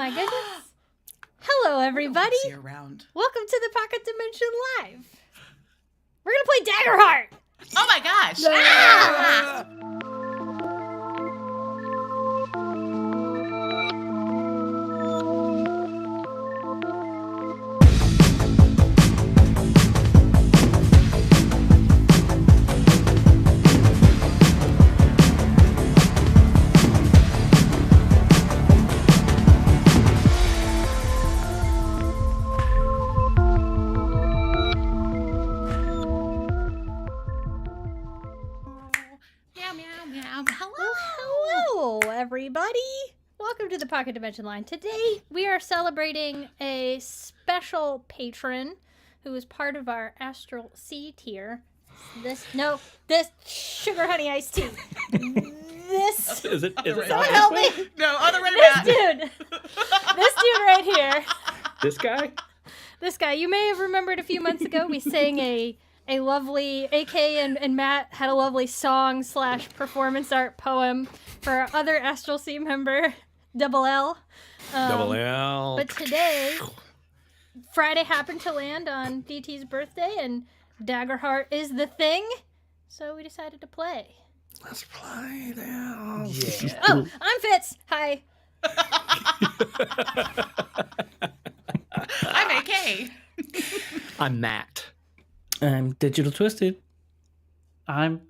my goodness. Hello, everybody. See you around. Welcome to the Pocket Dimension Live. We're going to play Daggerheart. Oh my gosh. Ah! Hello, everybody. Welcome to the Pocket Dimension Line. Today, we are celebrating a special patron who is part of our Astral C tier. This sugar honey iced tea. This. Is it Someone help me. No, on the right This dude. This dude right here. This guy? This guy. You may have remembered a few months ago we sang a lovely, AK and Matt had a lovely song / performance art poem for our other Astral C member, Double L. Double L. But today, Friday happened to land on DT's birthday, and Daggerheart is the thing, so we decided to play. Let's play now. Yeah. Oh, I'm Fitz. Hi. I'm AK. I'm Matt. I'm DigitalTwisted. I'm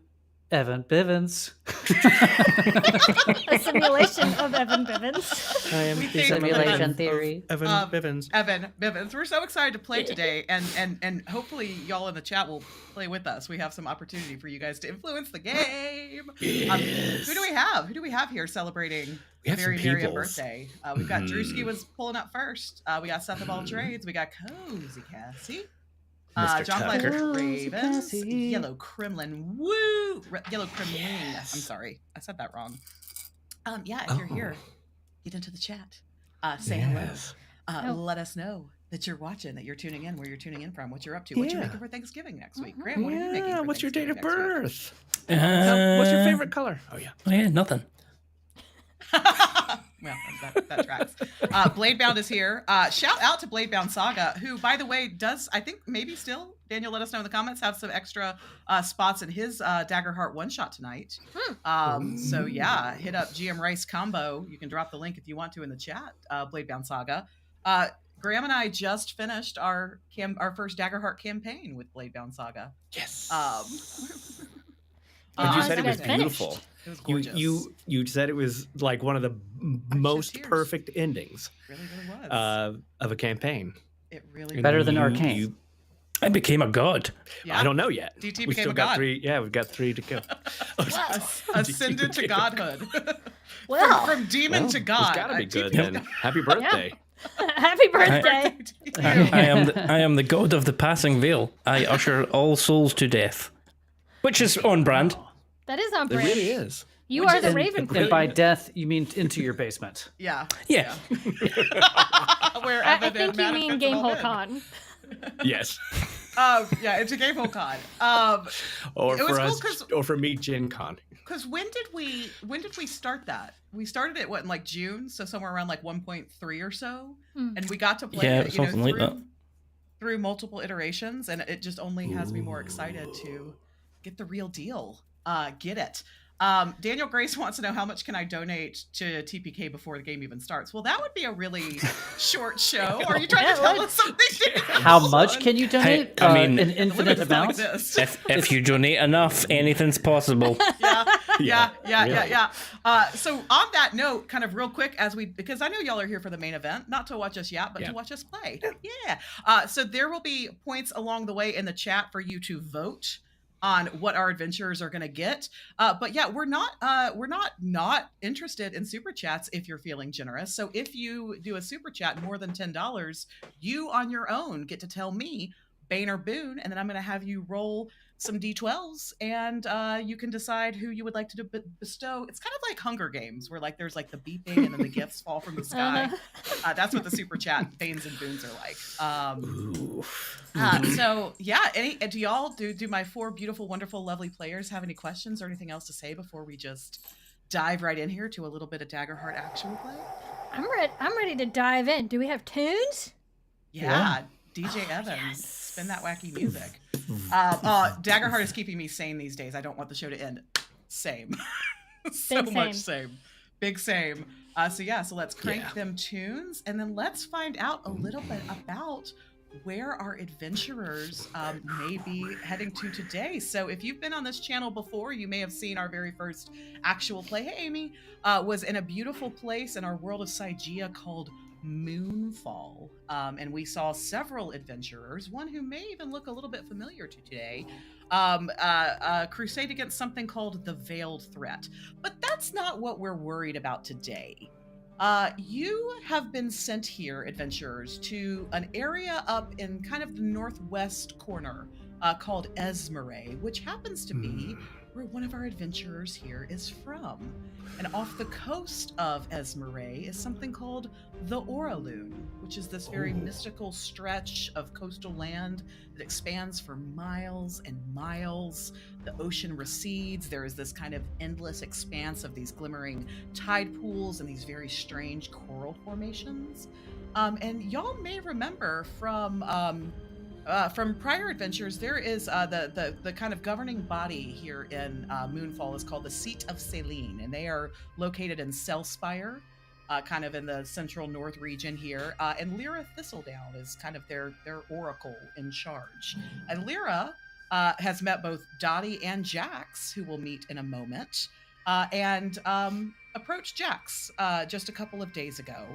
Evan Bivens. A simulation of Evan Bivens. I am We the think Simulation of theory. Evan Bivens. Evan Bivens. We're so excited to play today, and hopefully y'all in the chat will play with us. We have some opportunity for you guys to influence the game. Yes. Who do we have? Who do we have here celebrating We have very some merry peoples. birthday? We've got Drewski was pulling up first. We got Seth of all trades. We got Cozy Cassie. Mr. John Tucker. Fletcher, Ravens, Cassie. Yellow Kremlin, woo! Yellow Kremlin. I'm sorry, I said that wrong. Yeah, if you're here, get into the chat. Say Yes. hello. Let us know that you're watching, that you're tuning in, where you're tuning in from, what you're up to, what you're Yeah. making for Thanksgiving next week. Graham, what are you making? Yeah, For what's your date of Thanksgiving next week? birth? What's your favorite color? Oh, yeah. Oh yeah, nothing. Well, that tracks. Bladebound is here. Shout out to Bladebound Saga, who, by the way, does, I think maybe still, Daniel, let us know in the comments, have some extra spots in his Daggerheart one-shot tonight. So yeah, hit up GM Rice Combo. You can drop the link if you want to in the chat, Bladebound Saga. Graham and I just finished our first Daggerheart campaign with Bladebound Saga. Yes. Yeah, you so said it was that's finished. beautiful. It was gorgeous. You said it was like one of the most tears. perfect endings It really was. of a campaign. It really Better was. than Arcane. I became a god. Yeah. I don't know yet. DT we became still a got god. 3. Yeah, we've got 3 to go. Ascended to godhood. Well, from demon to god. It's gotta be good DP then. Happy birthday. happy birthday. I am the god of the passing veil. I usher all souls to death, which is on brand. That is on It brand. really is. You are the And- Raven and Queen. by death, you mean into your basement. Yeah. Yeah. Where I Evan think and you Matt mean have Game all Hole been. Con. Yes. Yeah, it's a Game Hole Con. Or It was for cool us, 'cause- or for me, Gen Con. Because when did we start that? We started it in like June, so somewhere around like 1.3 or so, and we got to play Yeah, it, something like that. through multiple iterations, and it just only has me more excited to get the real deal. Get it. Daniel Grace wants to know, how much can I donate to TPK before the game even starts? Well, that would be a really short show. Are you trying to tell us something? How much can you donate? I mean, an infinite amount? If you donate enough, anything's possible. Yeah. So on that note, kind of real quick, because I know y'all are here for the main event, not to watch us yap, but to watch us play. Yeah. So there will be points along the way in the chat for you to vote on what our adventurers are going to get. But yeah, we're not interested in super chats if you're feeling generous. So if you do a super chat more than $10, you on your own get to tell me Bane or Boon, and then I'm going to have you roll some D12s, and you can decide who you would like to bestow. It's kind of like Hunger Games, where like there's like the beeping and then the gifts fall from the sky. That's what the super chat Banes and Boons are like. So yeah, do y'all do my 4 beautiful, wonderful, lovely players have any questions or anything else to say before we just dive right in here to a little bit of Daggerheart actual play? I'm ready to dive in. Do we have tunes? Yeah. DJ Evans, spin that wacky music. Daggerheart is keeping me sane these days. I don't want the show to end. Same. So much same. Big same. So let's crank them tunes, and then let's find out a little bit about where our adventurers may be heading to today. So if you've been on this channel before, you may have seen our very first actual play. Hey, Amy, was in a beautiful place in our world of Sigea called Moonfall, and we saw several adventurers, one who may even look a little bit familiar to today, crusade against something called the Veiled Threat. But that's not what we're worried about today. You have been sent here, adventurers, to an area up in kind of the northwest corner called Esmeralda, which happens to be where one of our adventurers here is from. And off the coast of Esmeralda is something called the Oraloon, which is this very mystical stretch of coastal land that expands for miles and miles. The ocean recedes. There is this kind of endless expanse of these glimmering tide pools and these very strange coral formations. And y'all may remember from prior adventures, there is the kind of governing body here in Moonfall is called the Seat of Selene, and they are located in Selspire, kind of in the central north region here. And Lyra Thistledown is kind of their oracle in charge. And Lyra has met both Dottie and Jax, who we'll meet in a moment, and approached Jax just a couple of days ago,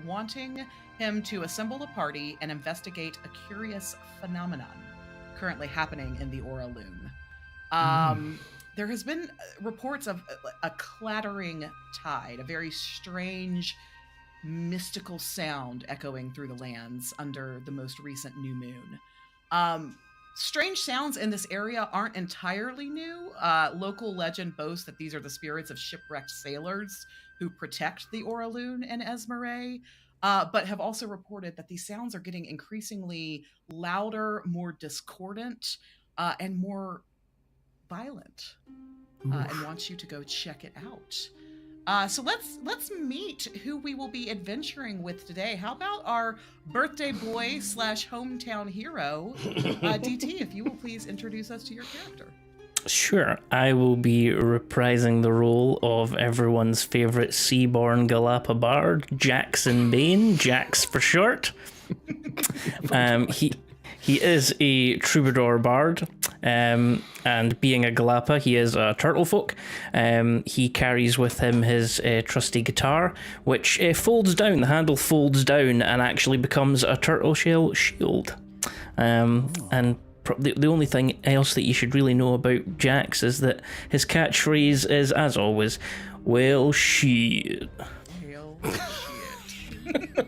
wanting him to assemble a party and investigate a curious phenomenon currently happening in the Oraloon. There has been reports of a clattering tide, a very strange, mystical sound echoing through the lands under the most recent new moon. Strange sounds in this area aren't entirely new. Local legend boasts that these are the spirits of shipwrecked sailors who protect the Oraloon and Esmeralda, but have also reported that these sounds are getting increasingly louder, more discordant, and more violent, and wants you to go check it out. So let's meet who we will be adventuring with today. How about our birthday boy / hometown hero, DT, if you will please introduce us to your character. Sure, I will be reprising the role of everyone's favorite seaborn Galapa bard, Jackson Bane, Jax for short. He is a troubadour bard, and being a Galapa, he is a turtle folk. He carries with him his trusty guitar, which folds down. The handle folds down and actually becomes a turtle shell shield. And the only thing else that you should really know about Jax is that his catchphrase is, as always, well, shit. Well, shit.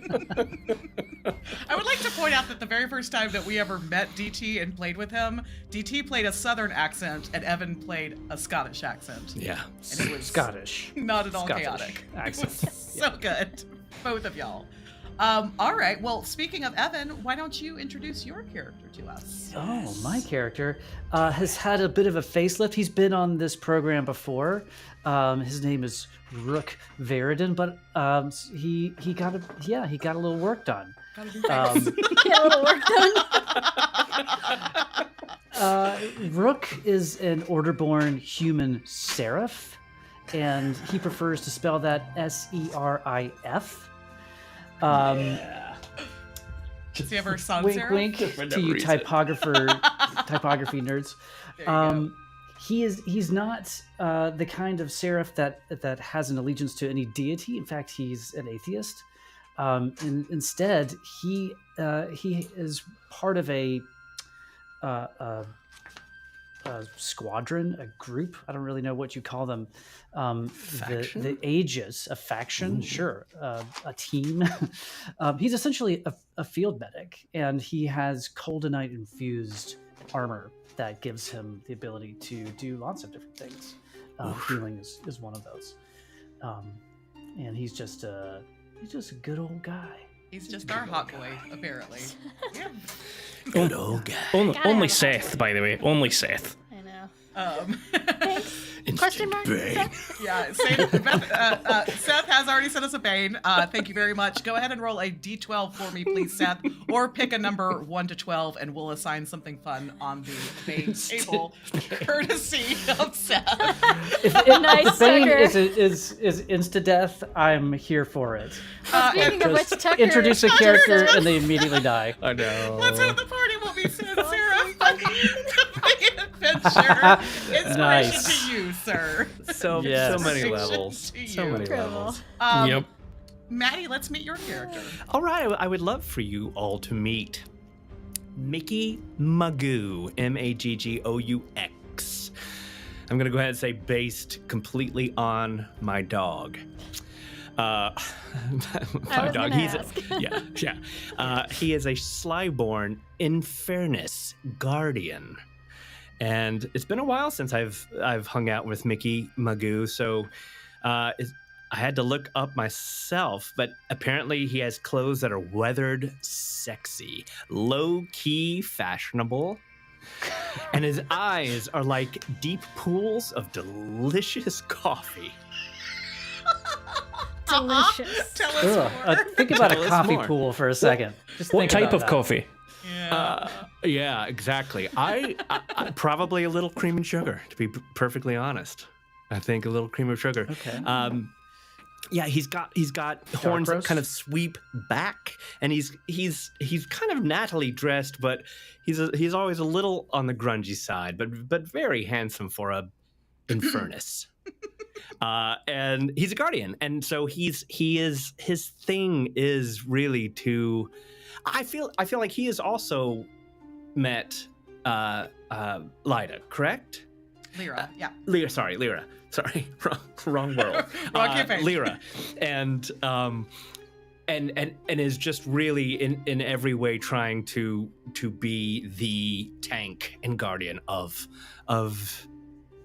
I would like to point out that the very first time that we ever met DT and played with him, DT played a Southern accent and Evan played a Scottish accent. Yeah. And it was Scottish. Not at all Scottish chaotic. accent. It was so good. Both of y'all. All right. Well, speaking of Evan, why don't you introduce your character to us? Oh, my character has had a bit of a facelift. He's been on this program before. His name is Rook Veridon, but he got a little work done. Get a little work done. Rook is an order-born human seraph, and he prefers to spell that Serif. Does he ever sans Wink, serif? wink to you typography nerds. He's not the kind of seraph that has an allegiance to any deity. In fact, he's an atheist. Instead, he is part of a squadron, a group. I don't really know what you call them. The Aegis, a faction, sure, a team. He's essentially a field medic, and he has Coldonite infused armor that gives him the ability to do lots of different things. Healing is one of those. And he's just a good old guy. He's just our hot boy, apparently. Yeah. Good old guy. Only Seth, by the way. Only Seth. I know. Question mark? Seth? Yeah, Seth has already sent us a Bane. Thank you very much. Go ahead and roll a d12 for me, please, Seth. Or pick a number 1 to 12, and we'll assign something fun on the Bane table, courtesy of Seth. If Nice, Bane Tucker. is insta-death, I'm here for it. Speaking of which, Just Tucker... introduce a character and they immediately die. I know. Let's hope the party will be sincere. Adventure. Inspiration Nice. to you, sir. So Yes. many Inspiration levels. to So you. many Incredible. levels. Yep. Maddie, let's meet your character. All right, I would love for you all to meet Mickey Magoo, Maggous. I'm gonna go ahead and say based completely on my dog. My was dog. gonna He's ask. he is a Slyborn Inferis guardian, and it's been a while since I've hung out with Mickey Magoo, so I had to look up myself, but apparently he has clothes that are weathered, sexy, low-key, fashionable. And his eyes are like deep pools of delicious coffee. Delicious. Tell us Ugh, more. think about Tell a us coffee more. pool for a second. Just What think type about of that. coffee? Yeah. Yeah, exactly. I probably a little cream and sugar, to be perfectly honest. I think a little cream and sugar. Okay. Yeah, he's got horns that roast? kind of sweep back, and he's kind of nattily dressed, but he's always a little on the grungy side, but very handsome for a Infernus. And he's a guardian, and so his thing is really to. I feel like he has also met Lyda, correct? Lyra, yeah. Lyra, sorry, wrong world. Wrong campaign. Lyra, and is just really in every way trying to be the tank and guardian of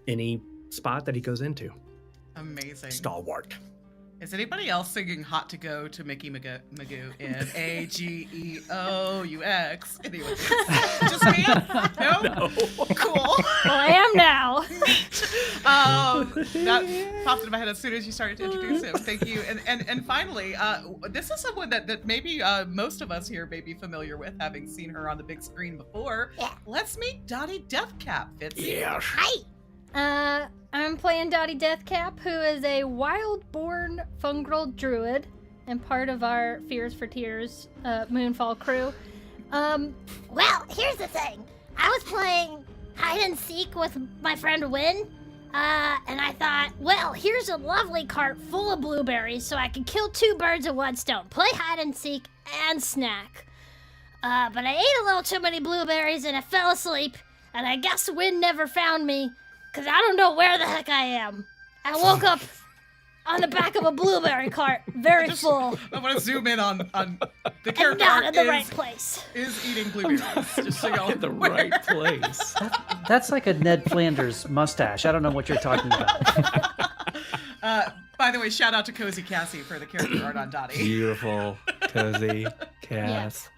any spot that he goes into. Amazing. Stalwart. Is anybody else singing Hot to Go to Mickey Magoo in Ageous? Anyway, just me? No? Cool. Well, I am now. That popped into my head as soon as you started to introduce him. Thank you. And finally, this is someone that maybe most of us here may be familiar with, having seen her on the big screen before. Yeah. Let's meet Dottie Deathcap, Fitzy. Yeah. Hi. I'm playing Dottie Deathcap, who is a wild-born Fungril druid and part of our Fears for Tears Moonfall crew. Well, here's the thing. I was playing hide and seek with my friend Wynn, and I thought, well, here's a lovely cart full of blueberries so I can kill 2 birds with 1 stone. Play hide and seek and snack. But I ate a little too many blueberries and I fell asleep, and I guess Wynn never found me, because I don't know where the heck I am. I woke up on the back of a blueberry cart, very full, I want to zoom in on the and character not art in the right place. is eating blueberries. Just so y'all In the aware. right place. That's like a Ned Flanders mustache. I don't know what you're talking about. By the way, shout out to Cozy Cassie for the character art on Dottie. Beautiful, cozy, Cass.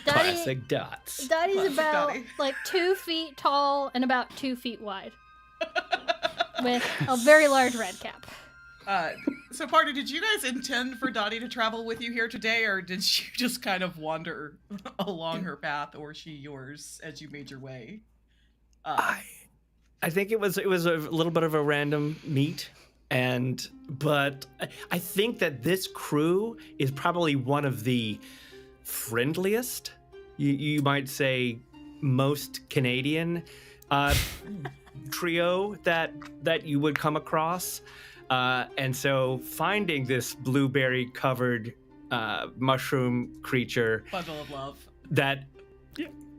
Classic dots. Dottie's Classic about Dottie. like 2 feet tall and about 2 feet wide, with a very large red cap. So, Party, did you guys intend for Dottie to travel with you here today, or did you just kind of wander along her path, or she yours as you made your way? I think it was a little bit of a random meet, but I think that this crew is probably one of the friendliest, you might say, most Canadian trio that you would come across. And so finding this blueberry covered mushroom creature Bundle of love. that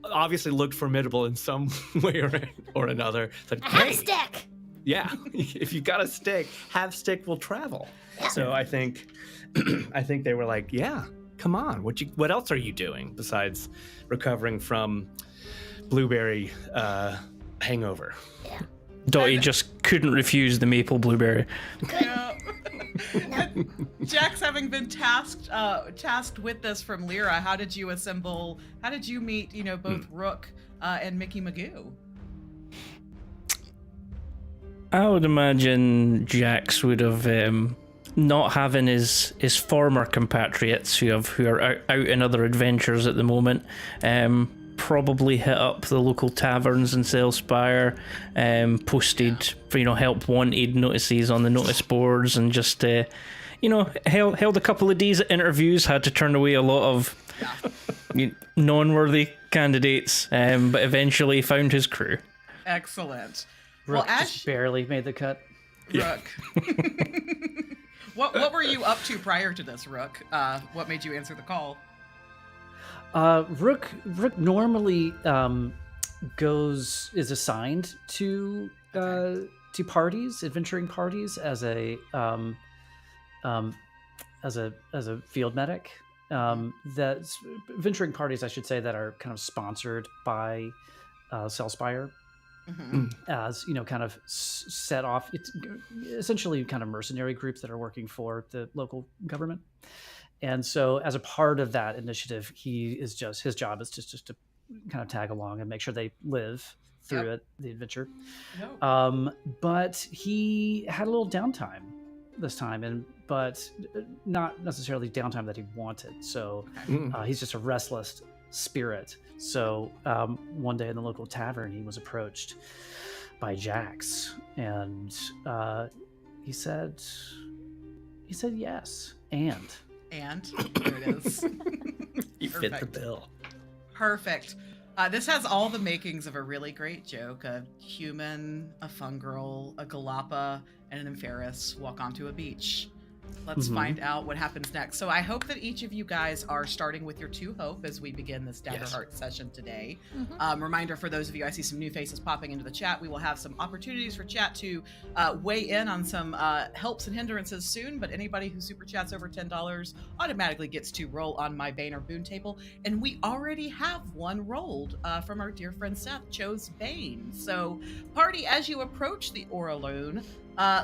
obviously looked formidable in some way or another. Said, I have "Hey, a stick. yeah, if you got a stick, have stick will travel." So I think they were like, "Yeah, come on. What else are you doing besides recovering from blueberry hangover?" Dottie just couldn't refuse the maple blueberry. Yeah. Jax, having been tasked with this from Lyra, how did you meet, both Rook and Mickey Magoo? I would imagine Jax would have, not having his former compatriots who are out in other adventures at the moment, probably hit up the local taverns in Sailspire, posted for, help wanted notices on the notice boards, and just held a couple of days at interviews, had to turn away a lot of non-worthy candidates, but eventually found his crew. Excellent. Rook just barely made the cut. Rook. What were you up to prior to this, Rook? What made you answer the call? Rook normally is assigned to parties, adventuring parties, as a field medic. That's venturing parties, I should say, that are kind of sponsored by Sailspire. Mm-hmm. As kind of set off, it's essentially kind of mercenary groups that are working for the local government. And so as a part of that initiative, his job is just to kind of tag along and make sure they live through the adventure. Nope. But he had a little downtime this time, but not necessarily downtime that he wanted. So he's just a restless spirit. So one day in the local tavern, he was approached by Jax, and he said yes, and there it is. You fit the bill. Perfect. This has all the makings of a really great joke. A human, a Fungril, a Galapa, and an Inferis walk onto a beach. Let's find out what happens next. So I hope that each of you guys are starting with your 2 hope as we begin this Daggerheart session today. Reminder for those of you, I see some new faces popping into the chat. We will have some opportunities for chat to weigh in on some helps and hindrances soon, but anybody who super chats over $10 automatically gets to roll on my Bane or Boon table. And we already have one rolled from our dear friend Seth, chose Bane. So party, as you approach the Oraloon,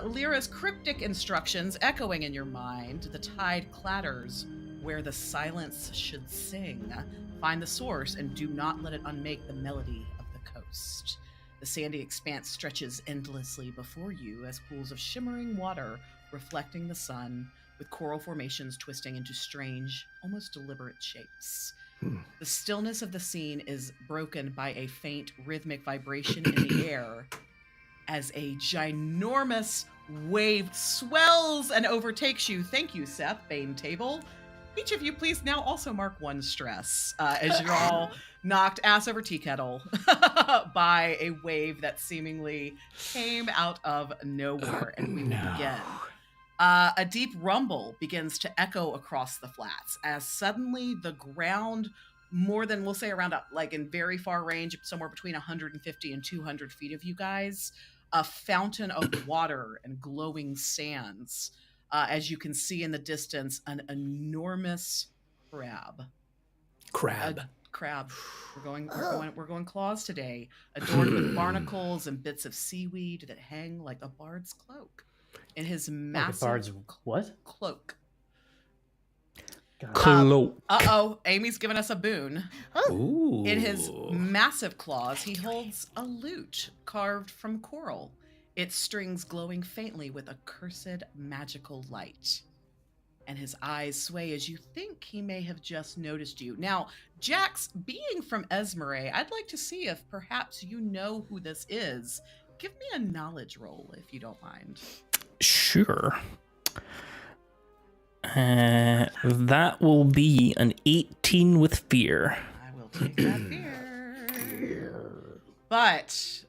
Lyra's cryptic instructions echoing in your mind. The tide clatters where the silence should sing. Find the source and do not let it unmake the melody of the coast. The sandy expanse stretches endlessly before you as pools of shimmering water reflecting the sun, with coral formations twisting into strange, almost deliberate shapes. The stillness of the scene is broken by a faint rhythmic vibration in the air as a ginormous wave swells and overtakes you. Thank you, Seth, Bane table. Each of you, please now also mark 1 stress as you're all knocked ass over tea kettle by a wave that seemingly came out of nowhere. And we will begin. A deep rumble begins to echo across the flats as suddenly the ground, more than, we'll say around like in very far range, somewhere between 150 and 200 feet of you guys, a fountain of water and glowing sands. As you can see in the distance, an enormous crab. Crab. We're going claws today, adorned with barnacles and bits of seaweed that hang like a bard's cloak. In his massive bard's what? Cloak. Cloak. Amy's giving us a boon. Ooh. In his massive claws, he holds a lute carved from coral, its strings glowing faintly with a cursed magical light. And his eyes sway as you think he may have just noticed you. Now, Jax, being from Esmeralda, I'd like to see if perhaps you know who this is. Give me a knowledge roll, if you don't mind. Sure. That will be an 18 with fear. I will take that fear. But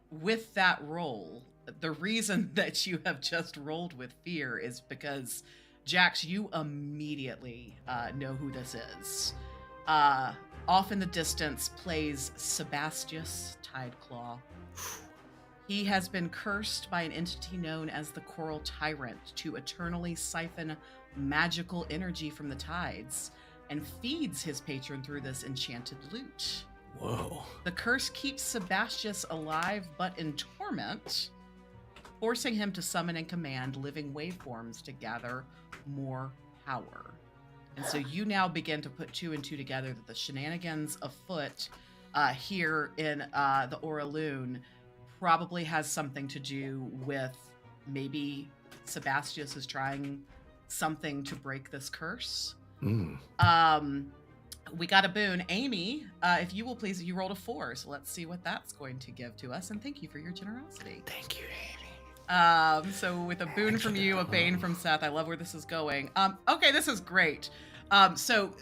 with that roll, the reason that you have just rolled with fear is because, Jax, you immediately know who this is. Off in the distance plays Sebastius Tideclaw. He has been cursed by an entity known as the Coral Tyrant to eternally siphon magical energy from the tides and feeds his patron through this enchanted lute. Whoa. The curse keeps Sebastius alive but in torment, forcing him to summon and command living waveforms to gather more power. And so you now begin to put 2 and 2 together that the shenanigans afoot here in the Oraloon probably has something to do with maybe Sebastius is trying something to break this curse. We got a boon. Amy, if you will please, you rolled a 4, so let's see what that's going to give to us, and thank you for your generosity. Thank you, Amy. So with a boon from you, a bane from Seth, I love where this is going. Okay, this is great. So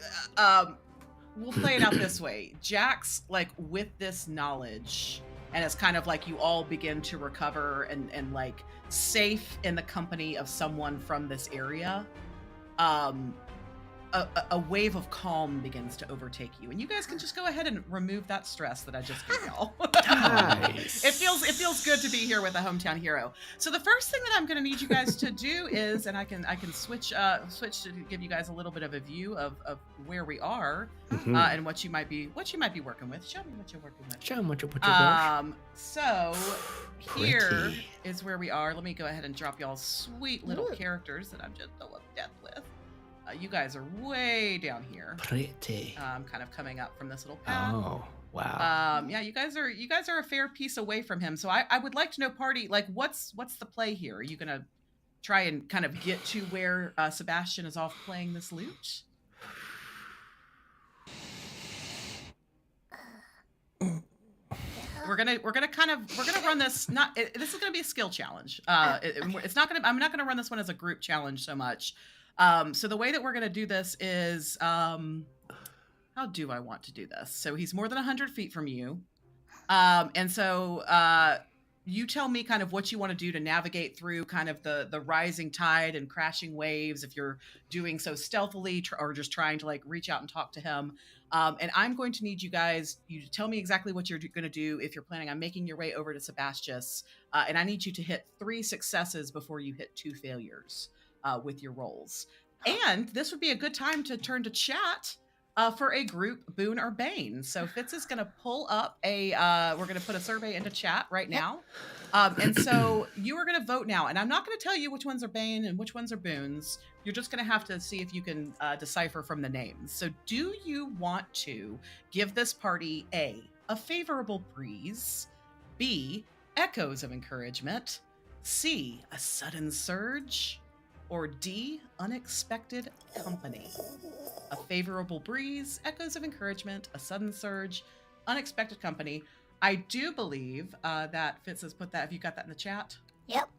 we'll play it out this way. Jax, like, with this knowledge, and it's kind of like you all begin to recover and like safe in the company of someone from this area, a wave of calm begins to overtake you, and you guys can just go ahead and remove that stress that I just gave y'all. Nice. It feels good to be here with a hometown hero. So the first thing that I'm going to need you guys to do is, and I can switch to give you guys a little bit of a view of where we are and what you might be working with. Show me what you're working with. Show me what you're So here Pretty. is where we are. Let me go ahead and drop y'all sweet little characters that I'm just so obsessed with. You guys are way down here. Pretty. Kind of coming up from this little path. Oh, wow. Yeah, you guys are a fair piece away from him. So I would like to know, party, like, what's the play here? Are you gonna try and kind of get to where Sebastian is off playing this lute? We're gonna run this. This is gonna be a skill challenge. It's not gonna. I'm not gonna run this one as a group challenge so much. So the way that we're going to do this is, how do I want to do this? So he's more than 100 feet from you. And so you tell me kind of what you want to do to navigate through kind of the rising tide and crashing waves, if you're doing so stealthily or just trying to like reach out and talk to him. And I'm going to need you to tell me exactly what you're going to do if you're planning on making your way over to Sebastius. And I need you to hit 3 successes before you hit 2 failures. With your rolls. And this would be a good time to turn to chat for a group boon or bane. So Fitz is going to pull up we're going to put a survey into chat right now. And so you are going to vote now. And I'm not going to tell you which ones are bane and which ones are boons. You're just going to have to see if you can decipher from the names. So do you want to give this party A, favorable breeze, B, echoes of encouragement, C, a sudden surge, or D, unexpected company? A favorable breeze, echoes of encouragement, a sudden surge, unexpected company. I do believe that Fitz has put that. Have you got that in the chat? Yep.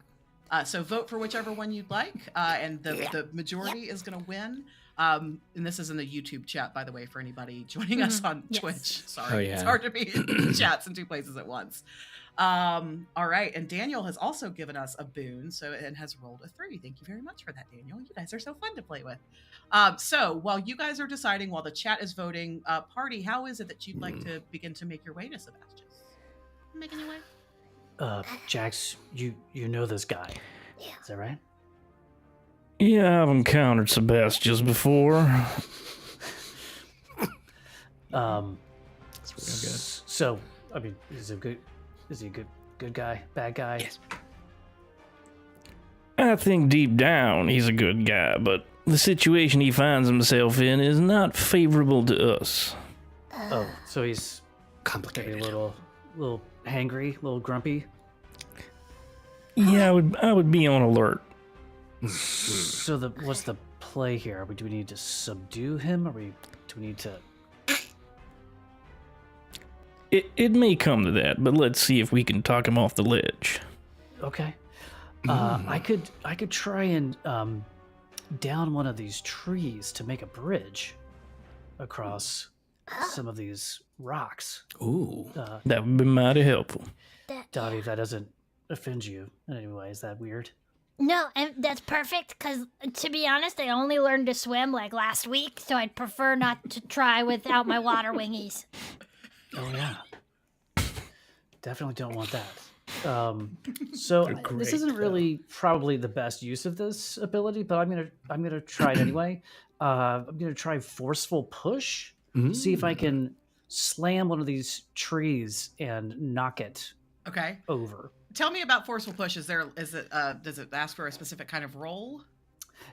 So vote for whichever one you'd like, and the majority is going to win. And this is in the YouTube chat, by the way, for anybody joining us on Twitch. Sorry, It's hard to be in chats in 2 places at once. All right, and Daniel has also given us a boon, and has rolled a 3. Thank you very much for that, Daniel. You guys are so fun to play with. So while you guys are deciding, while the chat is voting, party, how is it that you'd like to begin to make your way to Sebastian? Making your way? Jax, you know this guy. Yeah. Is that right? Yeah, I've encountered Sebastius before. That's real good. So, I mean, is he a good guy, bad guy? Yes. I think deep down he's a good guy, but the situation he finds himself in is not favorable to us. Oh, so he's maybe Complicated. a little hangry, a little grumpy. Yeah, I would be on alert. So what's the play here? Do we need to subdue him, or do we need to? It may come to that, but let's see if we can talk him off the ledge. Okay. I could try and down one of these trees to make a bridge across some of these rocks. Ooh. That would be mighty helpful. Dottie, if that doesn't offend you in any way, is that weird? No, and that's perfect, because to be honest, I only learned to swim like last week, so I'd prefer not to try without my water wingies. Oh yeah. Definitely don't want that. So this isn't really probably the best use of this ability, but I'm gonna try it anyway. I'm gonna try forceful push. See if I can slam one of these trees and knock it Okay. over. Tell me about forceful push. Does it ask for a specific kind of roll?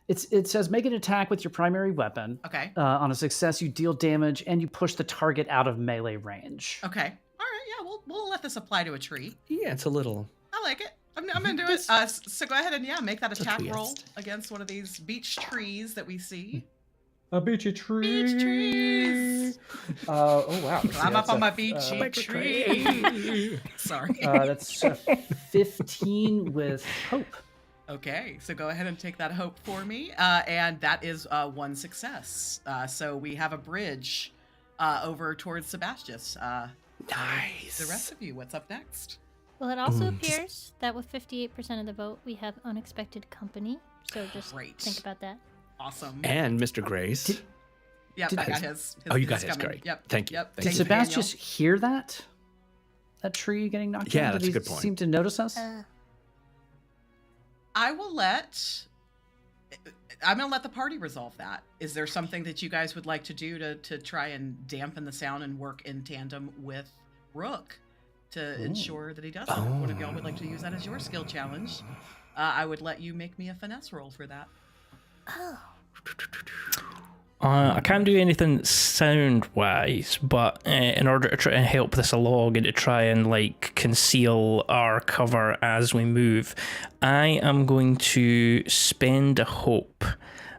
It says make an attack with your primary weapon. Okay. On a success, you deal damage and you push the target out of melee range. Okay. All right. Yeah, we'll let this apply to a tree. Yeah, it's a little. I like it. I'm into it. So go ahead and make that attack roll against one of these beech trees that we see. A beachy tree. Beech trees. Oh wow! Climb up on my beachy tree. Sorry. That's 15 with hope. Okay, so go ahead and take that hope for me, and that is one success. So we have a bridge over towards Sebastius. Nice. The rest of you, what's up next? Well, it also appears that with 58% of the vote, we have unexpected company. So just think about that. Awesome. And Mr. Grace. Yep, I got his. Oh, you got his. coming. Great. Yep. Thank you. Yep. Did Sebastius hear that? That tree getting knocked down? Yeah, that's Did a good he point. seem to notice us? I'm gonna let the party resolve that. Is there something that you guys would like to do to try and dampen the sound and work in tandem with Rook to ensure that he doesn't? If one of y'all would like to use that as your skill challenge, I would let you make me a finesse roll for that. Oh. I can't do anything sound-wise, but in order to try and help this along and to try and like conceal our cover as we move, I am going to spend a hope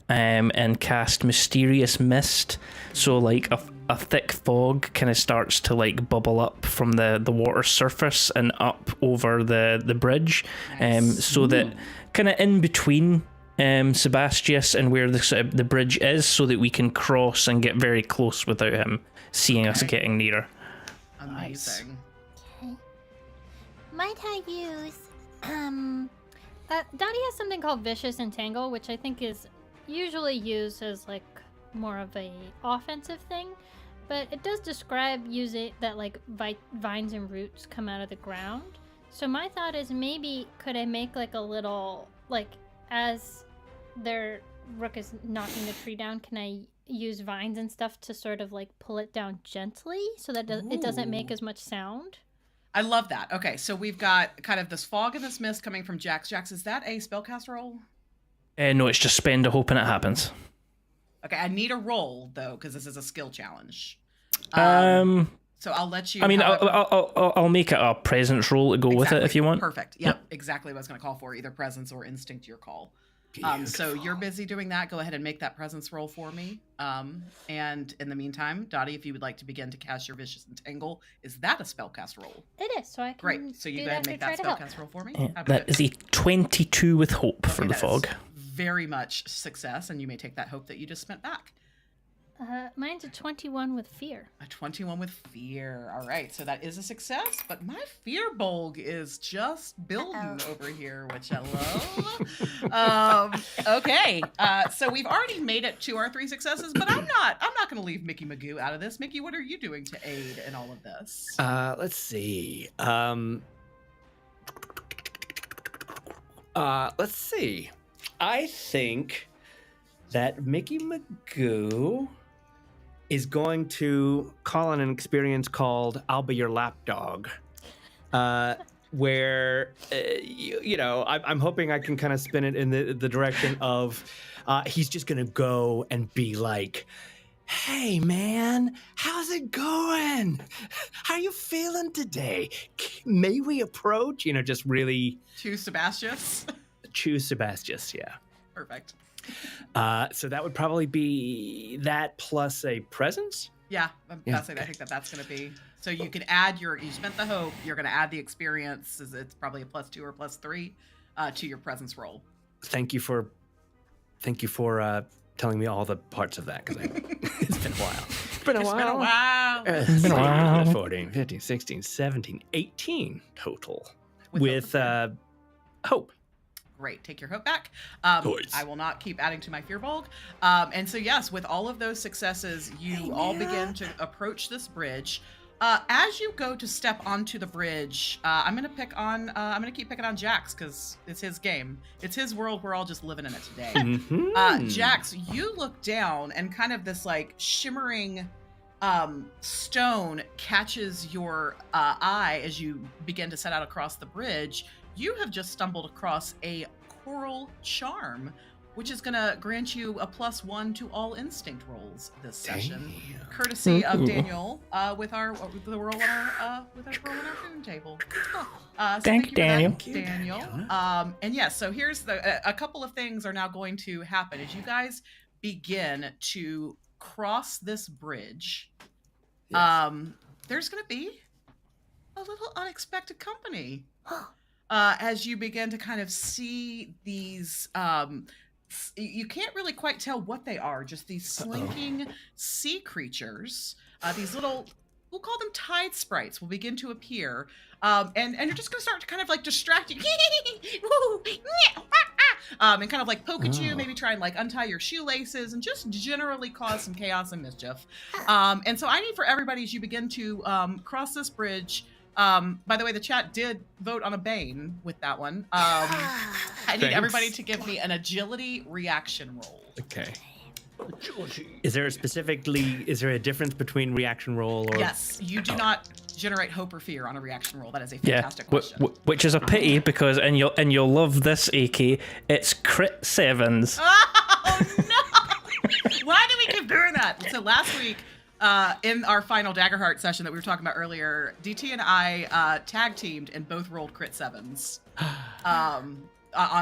and cast Mysterious Mist. So like a thick fog kind of starts to like bubble up from the water surface and up over the bridge, so that kind of in between Sebastius and where the bridge is, so that we can cross and get very close without him seeing us getting nearer. Amazing. Okay. Might I use Dottie has something called Vicious Entangle, which I think is usually used as like more of a offensive thing, but it does describe using that like vines and roots come out of the ground. So my thought is maybe could I make like a little like as their Rook is knocking the tree down, can I use vines and stuff to sort of like pull it down gently so that it doesn't make as much sound? I love that. Okay, so we've got kind of this fog and this mist coming from Jax. Jax, is that a spellcast roll? No, it's just spend a hope and it happens. Okay, I need a roll though because this is a skill challenge. So I'll let you. I mean, however... I'll make it a presence roll to go with it if you want. Perfect. Yep, exactly what I was going to call for. Either presence or instinct, your call. So you're busy doing that. Go ahead and make that presence roll for me. And in the meantime, Dottie, if you would like to begin to cast your Vicious Entangle, is that a spellcast roll? It is, so I can. Great. So you go ahead and make that spellcast roll for me. Yeah, that is a 22 with hope for the fog. Very much success, and you may take that hope that you just spent back. Mine's a 21 with fear. A 21 with fear. All right, so that is a success, but my fear bulg is just building over here, which I love. Okay, so we've already made it to our 3 successes, but I'm not going to leave Mickey Magoo out of this. Mickey, what are you doing to aid in all of this? Let's see. Let's see. I think that Mickey Magoo is going to call on an experience called I'll Be Your Lapdog, where, I'm hoping I can kind of spin it in the direction of he's just going to go and be like, hey, man, how's it going? How you feeling today? May we approach? Just really... To Sebastius? Choose Sebastius, yeah. Perfect. So that would probably be that plus a presence? Yeah, I think that's going to be... So you can add you spent the hope, you're going to add the experience, it's probably a +2 or +3 to your presence roll. Thank you for telling me all the parts of that, because it's been a while. It's been a while. It's been a while. 14, 15, 16, 17, 18 total with hope. Great. Take your hope back. Nice. I will not keep adding to my fear bulg. And so, yes, with all of those successes, you all begin to approach this bridge. As you go to step onto the bridge, I'm going to keep picking on Jax because it's his game. It's his world. We're all just living in it today. Mm-hmm. Jax, you look down and kind of this like shimmering stone catches your eye as you begin to set out across the bridge. You have just stumbled across a coral charm which is going to grant you a +1 to all instinct rolls this session, courtesy of Daniel with the roll on our boon table. So Thank you, Daniel. Daniel. And yes, so here's a couple of things are now going to happen as you guys begin to cross this bridge. Yes. There's going to be a little unexpected company as you begin to kind of see these. You can't really quite tell what they are. Just these slinking sea creatures. These little, we'll call them tide sprites, will begin to appear. And you're just going to start to kind of like distract you. And kind of like poke at you, maybe try and like untie your shoelaces and just generally cause some chaos and mischief. And so I need for everybody as you begin to cross this bridge. By the way, the chat did vote on a Bane with that one. I need everybody to give me an agility reaction roll. Okay. Is there a difference between reaction roll or? Yes, you do not generate hope or fear on a reaction roll. That is a fantastic question. Which is a pity because and you'll love this, AK. It's crit 7s. Oh no! Why do we keep doing that? So last week, in our final Daggerheart session that we were talking about earlier, DT and I tag teamed and both rolled crit 7s. On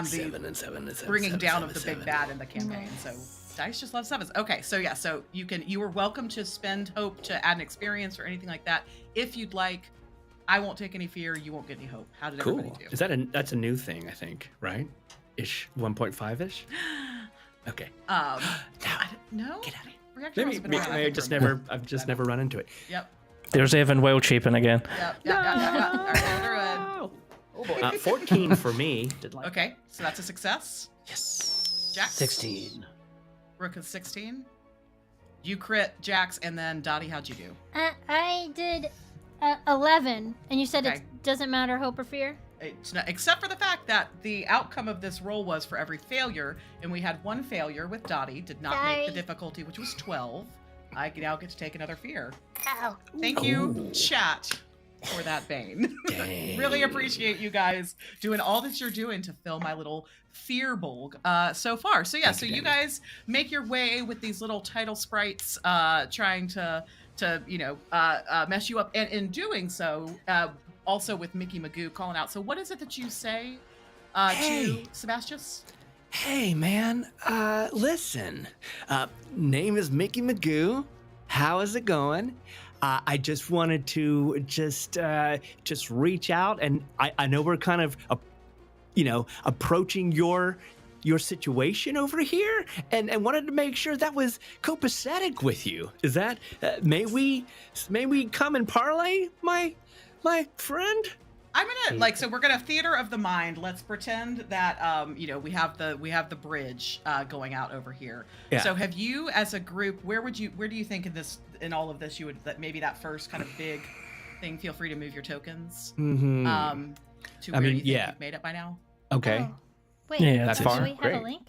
the bringing down of the big bad in the campaign. So dice just love 7s. Okay, so yeah, so you were welcome to spend hope to add an experience or anything like that if you'd like. I won't take any fear. You won't get any hope. How did everybody do? Is that's a new thing? I think, right? Ish 1.5 ish. Okay. No. Get out of here. Maybe I've just never run into it. Yep. There's Evan wild shaping again. Yep. All right, Oh boy. 14 for me. Okay, so that's a success. Yes. Jax? 16. Rook is 16. You crit, Jax, and then Dottie, how'd you do? I did 11, and you said Okay. it doesn't matter hope or fear? It's not, except for the fact that the outcome of this roll was for every failure, and we had one failure with Dottie, did not make the difficulty, which was 12. I now get to take another fear. Oh. Thank you, chat, for that Bane. Really appreciate you guys doing all that you're doing to fill my little fear bowl so far. So yeah, so you guys make your way with these little title sprites trying to mess you up, and in doing so, also with Mickey Magoo calling out. So what is it that you say to Sebastius? Hey man, listen. Name is Mickey Magoo. How is it going? I just wanted to just reach out, and I know we're kind of, approaching your situation over here, and wanted to make sure that was copacetic with you. Is that may we come and parlay, my friend? I'm gonna so we're gonna theater of the mind. Let's pretend that we have the bridge going out over here. Yeah. So have you as a group, where do you think in all of this you would maybe that first kind of big thing? Feel free to move your tokens. Mm-hmm. To where you think you've made it by now. Okay. Oh. Wait, Yeah, that's do far. we have Great. a link?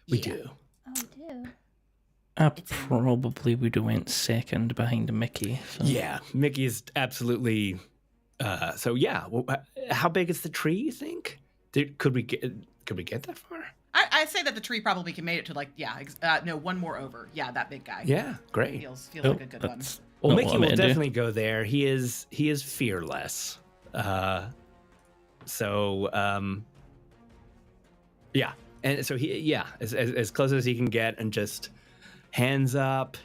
We do. Oh, we do. I probably would have went second behind Mickey. So. Yeah, Mickey is absolutely. So yeah, well, how big is the tree? You think? Could we get that far? I say that the tree probably can make it to one more over. Yeah, that big guy. Yeah, great. Feels like a good one. Well, Mickey will definitely go there. He is fearless. Yeah, and so he as close as he can get, and just hands up.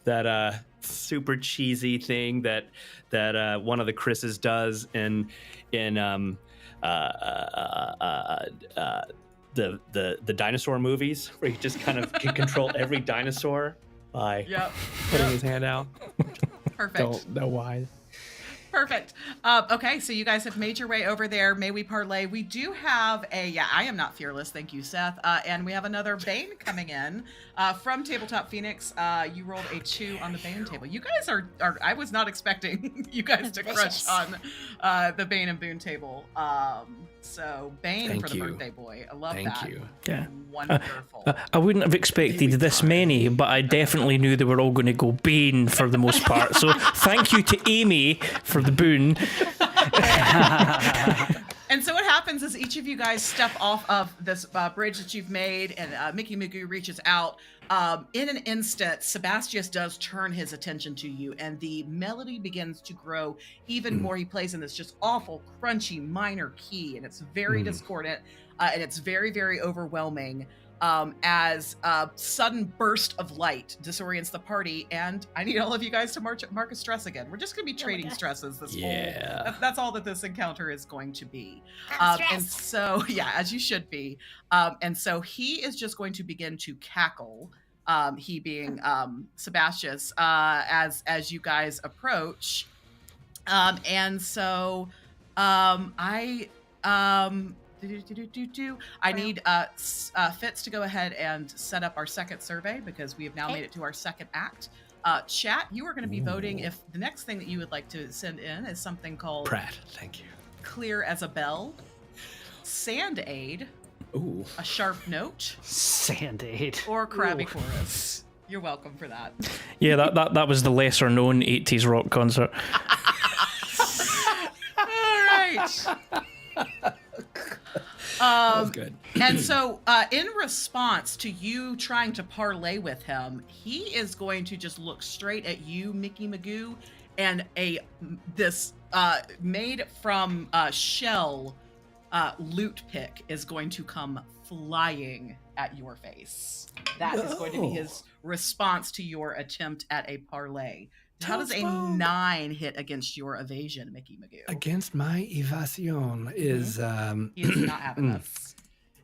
That super cheesy thing that one of the Chris's does in the dinosaur movies, where he just kind of can control every dinosaur by putting his hand out. Perfect. Don't know why. Perfect. Okay, so you guys have made your way over there. May we parlay? We do have I am not fearless. Thank you, Seth. And we have another Bane coming in from Tabletop Phoenix. You rolled a 2 on the Bane table. You guys are I was not expecting you guys to crush on the Bane and Boon table. So Bane for the birthday boy. I love that. Thank you. Yeah. Wonderful. I wouldn't have expected this many, but I definitely knew they were all going to go Bane for the most part. So thank you to Amy for the boon. And so what happens happens is each of you guys step off of this bridge that you've made, and Mickey Magoo reaches out. In an instant, Sebastius does turn his attention to you, and the melody begins to grow even more. He plays in this just awful, crunchy minor key, and it's very discordant, and it's very, very overwhelming. As a sudden burst of light disorients the party, and I need all of you guys to mark a stress again. We're just going to be trading stresses this whole. That's all that this encounter is going to be. And so, as you should be. And so he is just going to begin to cackle. He being Sebastius, as you guys approach. And so I need Fitz to go ahead and set up our second survey, because we have now made it to our second act. Chat, you are going to be voting if the next thing that you would like to send in is something called Pratt. Thank you. Clear as a Bell, Sand Aid, a Sharp Note, Sand Aid, or Krabby Chorus. You're welcome for that. Yeah, that was the lesser known 80s rock concert. All right. That was good. And so, in response to you trying to parlay with him, he is going to just look straight at you, Mickey Magoo, and this made from shell loot pick is going to come flying at your face. That is going to be his response to your attempt at a parlay. How does a 9 hit against your evasion, Mickey Magoo? Against my evasion is He is not having this.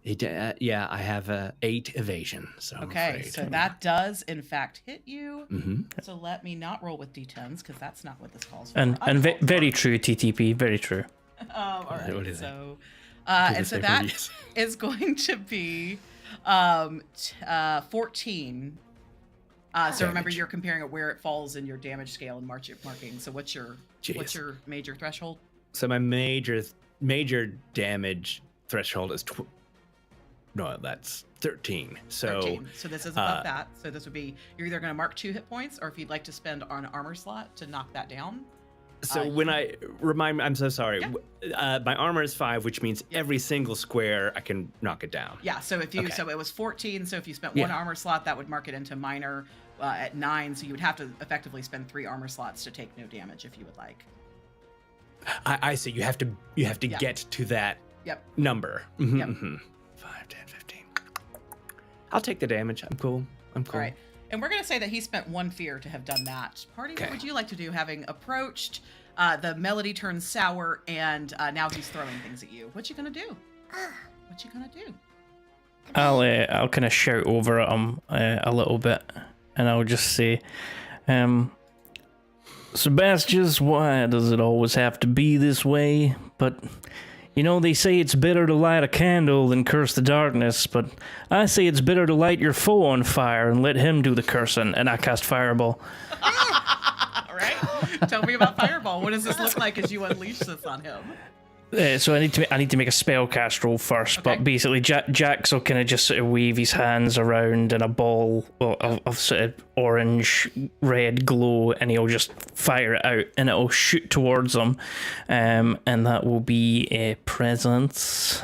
I have a 8 evasion. So Okay, so that does in fact hit you. So let me not roll with d10s, because that's not what this calls for. And very true, TTP, very true. All right, What is so and so that is going to be 14. So remember, you're comparing it where it falls in your damage scale and marking. So what's your major threshold? So my major damage threshold is that's 13. So 13. So this is above that. So this would be, you're either going to mark 2 hit points, or if you'd like to spend an armor slot to knock that down. So when I remind me, I'm so sorry. Yeah. My armor is 5, which means every single square I can knock it down. Yeah. So if you, so it was 14. So if you spent 1 armor slot, that would mark it into minor at 9. So you would have to effectively spend 3 armor slots to take no damage if you would like. I see. You have to get to that number. Mm-hmm, Yep. 5, 10, 15. I'll take the damage. I'm cool. All right. And we're going to say that he spent 1 fear to have done that. Party, what would you like to do, having approached the melody turns sour, and now he's throwing things at you? What you going to do? What you going to do? I'll kind of shout over at him a little bit, and I'll just say, Sebastius, why does it always have to be this way? But you know, they say it's better to light a candle than curse the darkness, but I say it's better to light your foe on fire and let him do the cursing, and I cast Fireball. All right. Tell me about Fireball. What does this look like as you unleash this on him? So I need to make a spell cast roll first, but basically Jax will kind of just sort of wave his hands around in a ball of sort of orange red glow, and he'll just fire it out, and it'll shoot towards them, and that will be a presence.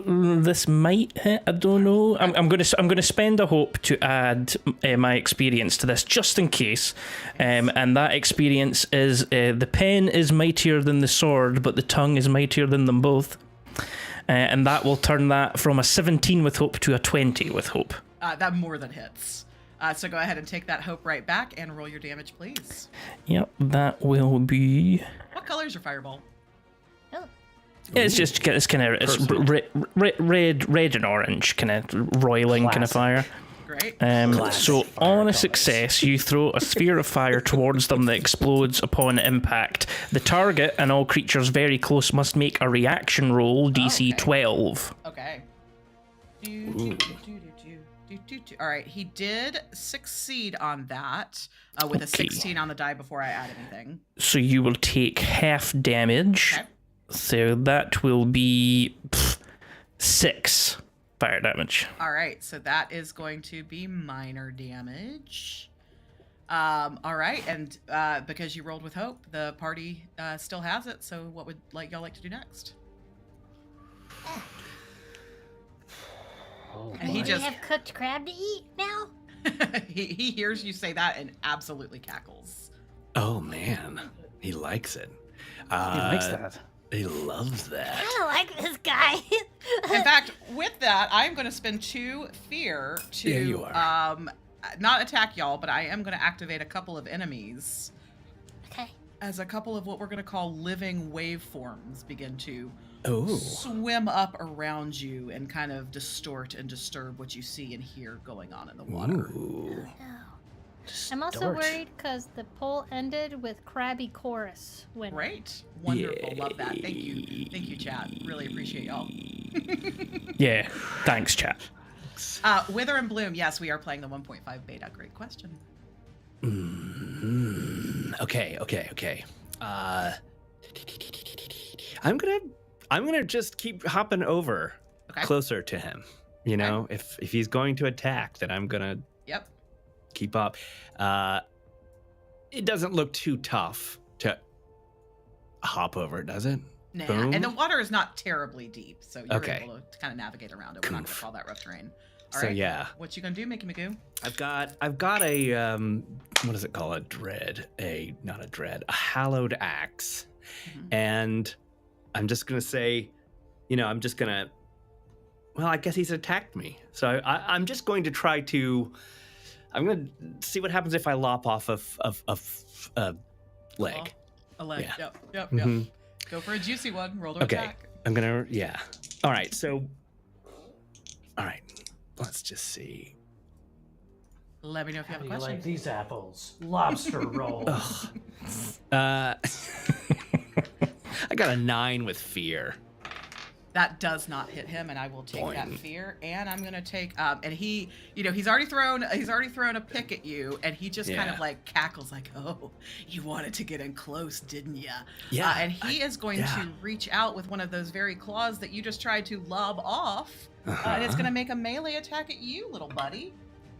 This might hit. I don't know. I'm gonna spend a hope to add my experience to this just in case, and that experience is the pen is mightier than the sword, but the tongue is mightier than them both, and that will turn that from a 17 with hope to a 20 with hope. That more than hits. So go ahead and take that hope right back and roll your damage, please. Yep, that will be. What color is your fireball? It's just kind of red and orange, kind of roiling kind of fire. Great. So on a success, you throw a sphere of fire towards them that explodes upon impact. The target and all creatures very close must make a reaction roll, DC 12. Okay. All right, he did succeed on that with a 16 on the die before I add anything. So you will take half damage. Okay. So that will be 6 fire damage. All right, so that is going to be minor damage. All right, and because you rolled with hope, the party still has it. So, what would y'all like to do next? And he Do just we have cooked crab to eat now? he hears you say that and absolutely cackles. Oh man, he likes it. He likes that. He loves that. I don't like this guy. In fact, with that, I'm going to spend 2 fear to Yeah, you are. Not attack y'all, but I am going to activate a couple of enemies Okay. as a couple of what we're going to call living waveforms begin to Oh. swim up around you and kind of distort and disturb what you see and hear going on in the water. Ooh. No. I'm also Dort. worried because the poll ended with Krabby Chorus winning. Great. Wonderful. Love that. Thank you, chat. Really appreciate y'all. Yeah, thanks, chat. Wither and Bloom. Yes, we are playing the 1.5 beta. Great question. Okay. I'm gonna just keep hopping over Okay. closer to him. You know, if he's going to attack, then I'm gonna Yep. keep up. It doesn't look too tough to hop over, does it? Nah. Boom. And the water is not terribly deep, so you're Okay. able to kind of navigate around it. We're not going to call that rough terrain. All So right. yeah, What you gonna do, Mickey Magoo? I've got a what does it call a hallowed axe, Mhm. and I'm just gonna say, well, I guess he's attacked me, so I'm just going to try to. I'm gonna see what happens if I lop off a leg. A leg. Yeah. Yep. Mhm. Go for a juicy one. Roll to Okay. attack. I'm gonna, yeah. All right, let's just see. Let me know if you How have a do you question. like these apples? Lobster roll. I got a 9 with fear. That does not hit him, and I will take that Boing. fear. And I'm gonna take and he, he's already thrown a pick at you, and he just kind of Yeah. like cackles like, "Oh, you wanted to get in close, didn't ya?" Yeah, And he is going to reach out with one of those very claws that you just tried to lob off, and it's gonna make a melee attack at you, little buddy.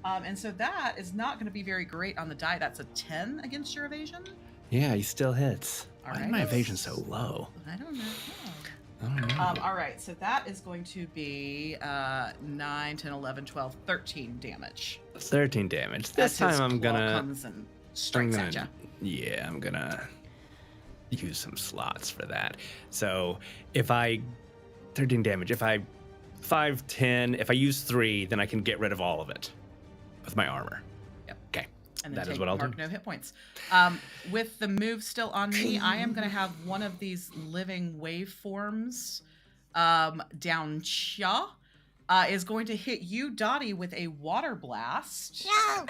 And so that is not going to be very great on the die. That's a 10 against your evasion. Yeah, he still hits. All Why right. is my evasion so low? I don't know. I don't know. All right, so that is going to be 9, 10, 11, 12, 13 damage. 13 damage. As This time his I'm claw gonna. comes and strikes at you. Yeah, I'm gonna use some slots for that. So if 13 damage. If I 5, 10, if I use 3, then I can get rid of all of it with my armor. Yep. Okay. And then That is take what I'll mark do. no hit points. With the move still on me, I am going to have one of these living waveforms down Chia is going to hit you, Dottie, with a water blast. No.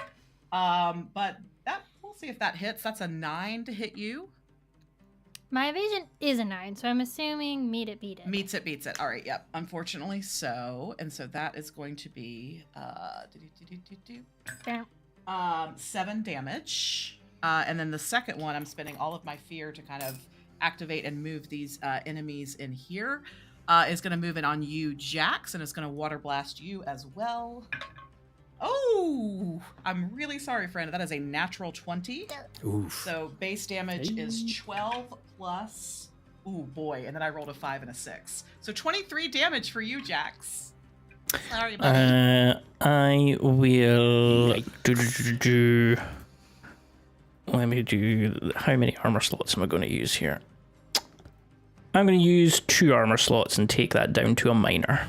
But that we'll see if that hits. That's a 9 to hit you. My evasion is a 9, so I'm assuming beat it. Meets it, beats it. All right, yep. Unfortunately, so. And so that is going to be Yeah. 7 damage. And then the second one, I'm spending all of my fear to kind of activate and move these enemies in here. Is going to move it on you, Jax, and it's going to water blast you as well. Oh, I'm really sorry, friend. That is a natural 20. Oof. So base damage is 12 plus. Ooh, boy. And then I rolled a 5 and a 6. So 23 damage for you, Jax. Sorry, buddy. I will do. Let me do. How many armor slots am I going to use here? I'm going to use 2 armor slots and take that down to a minor.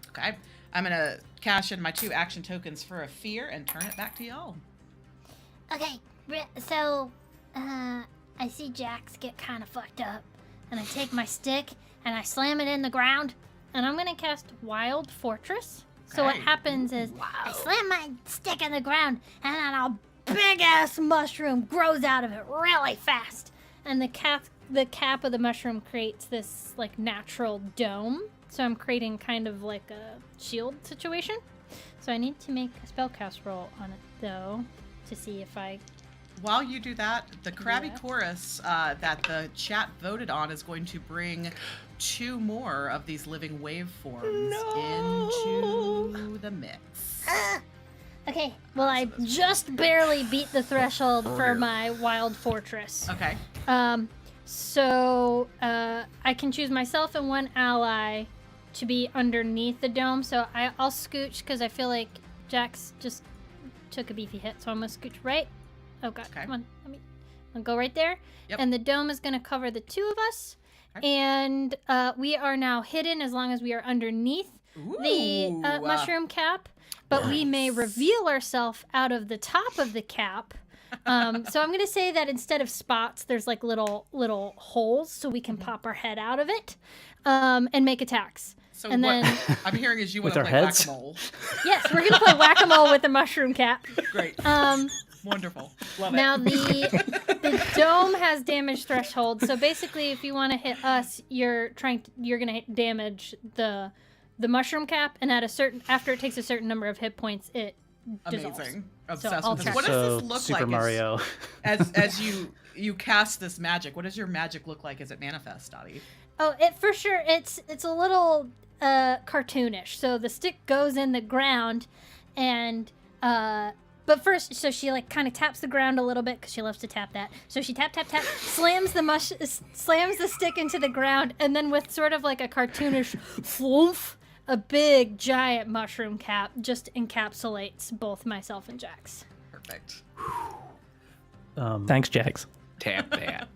Okay. I'm going to cash in my 2 action tokens for a fear and turn it back to y'all. Okay, so I see Jax get kind of fucked up, and I take my stick and I slam it in the ground, And I'm going to cast Wild Fortress. So what Okay. happens is I slam my stick in the ground, and then a big ass mushroom grows out of it really fast. and the cap of the mushroom creates this like natural dome. So I'm creating kind of like a shield situation. So I need to make a spellcast roll on it though to see if I While you do that, the Krabby that. Chorus that the chat voted on is going to bring 2 more of these living waveforms into the mix. Okay. Well, I just barely beat the threshold for my wild fortress. Okay. So I can choose myself and one ally to be underneath the dome. So I'll scooch because I feel like Jax just took a beefy hit. So I'm gonna scooch right. Oh god, Okay. come on. I'll go right there. Yep. And the dome is gonna cover the two of us. Okay. And we are now hidden as long as we are underneath the mushroom cap. But we may reveal ourselves out of the top of the cap. So I'm going to say that instead of spots, there's like little holes so we can pop our head out of it and make attacks. So and what then, I'm hearing is you want With to our play heads? whack-a-mole. yes, we're going to play whack-a-mole with the mushroom cap. Great. Wonderful. Love Now it. the dome has damage threshold. So basically, if you want to hit us, you're going to damage the mushroom cap, and after it takes a certain number of hit points, it dissolves. Amazing. So Obsessed I'll with try. this. What So does this look Super like Mario. as you cast this magic? What does your magic look like as it manifests, Dottie? Oh, for sure, it's a little cartoonish. So the stick goes in the ground, and but first, so she like kind of taps the ground a little bit because she loves to tap that. So she tap, slams the stick into the ground, and then with sort of like a cartoonish floof, a big giant mushroom cap just encapsulates both myself and Jax. Perfect. Thanks, Jax. Tap that.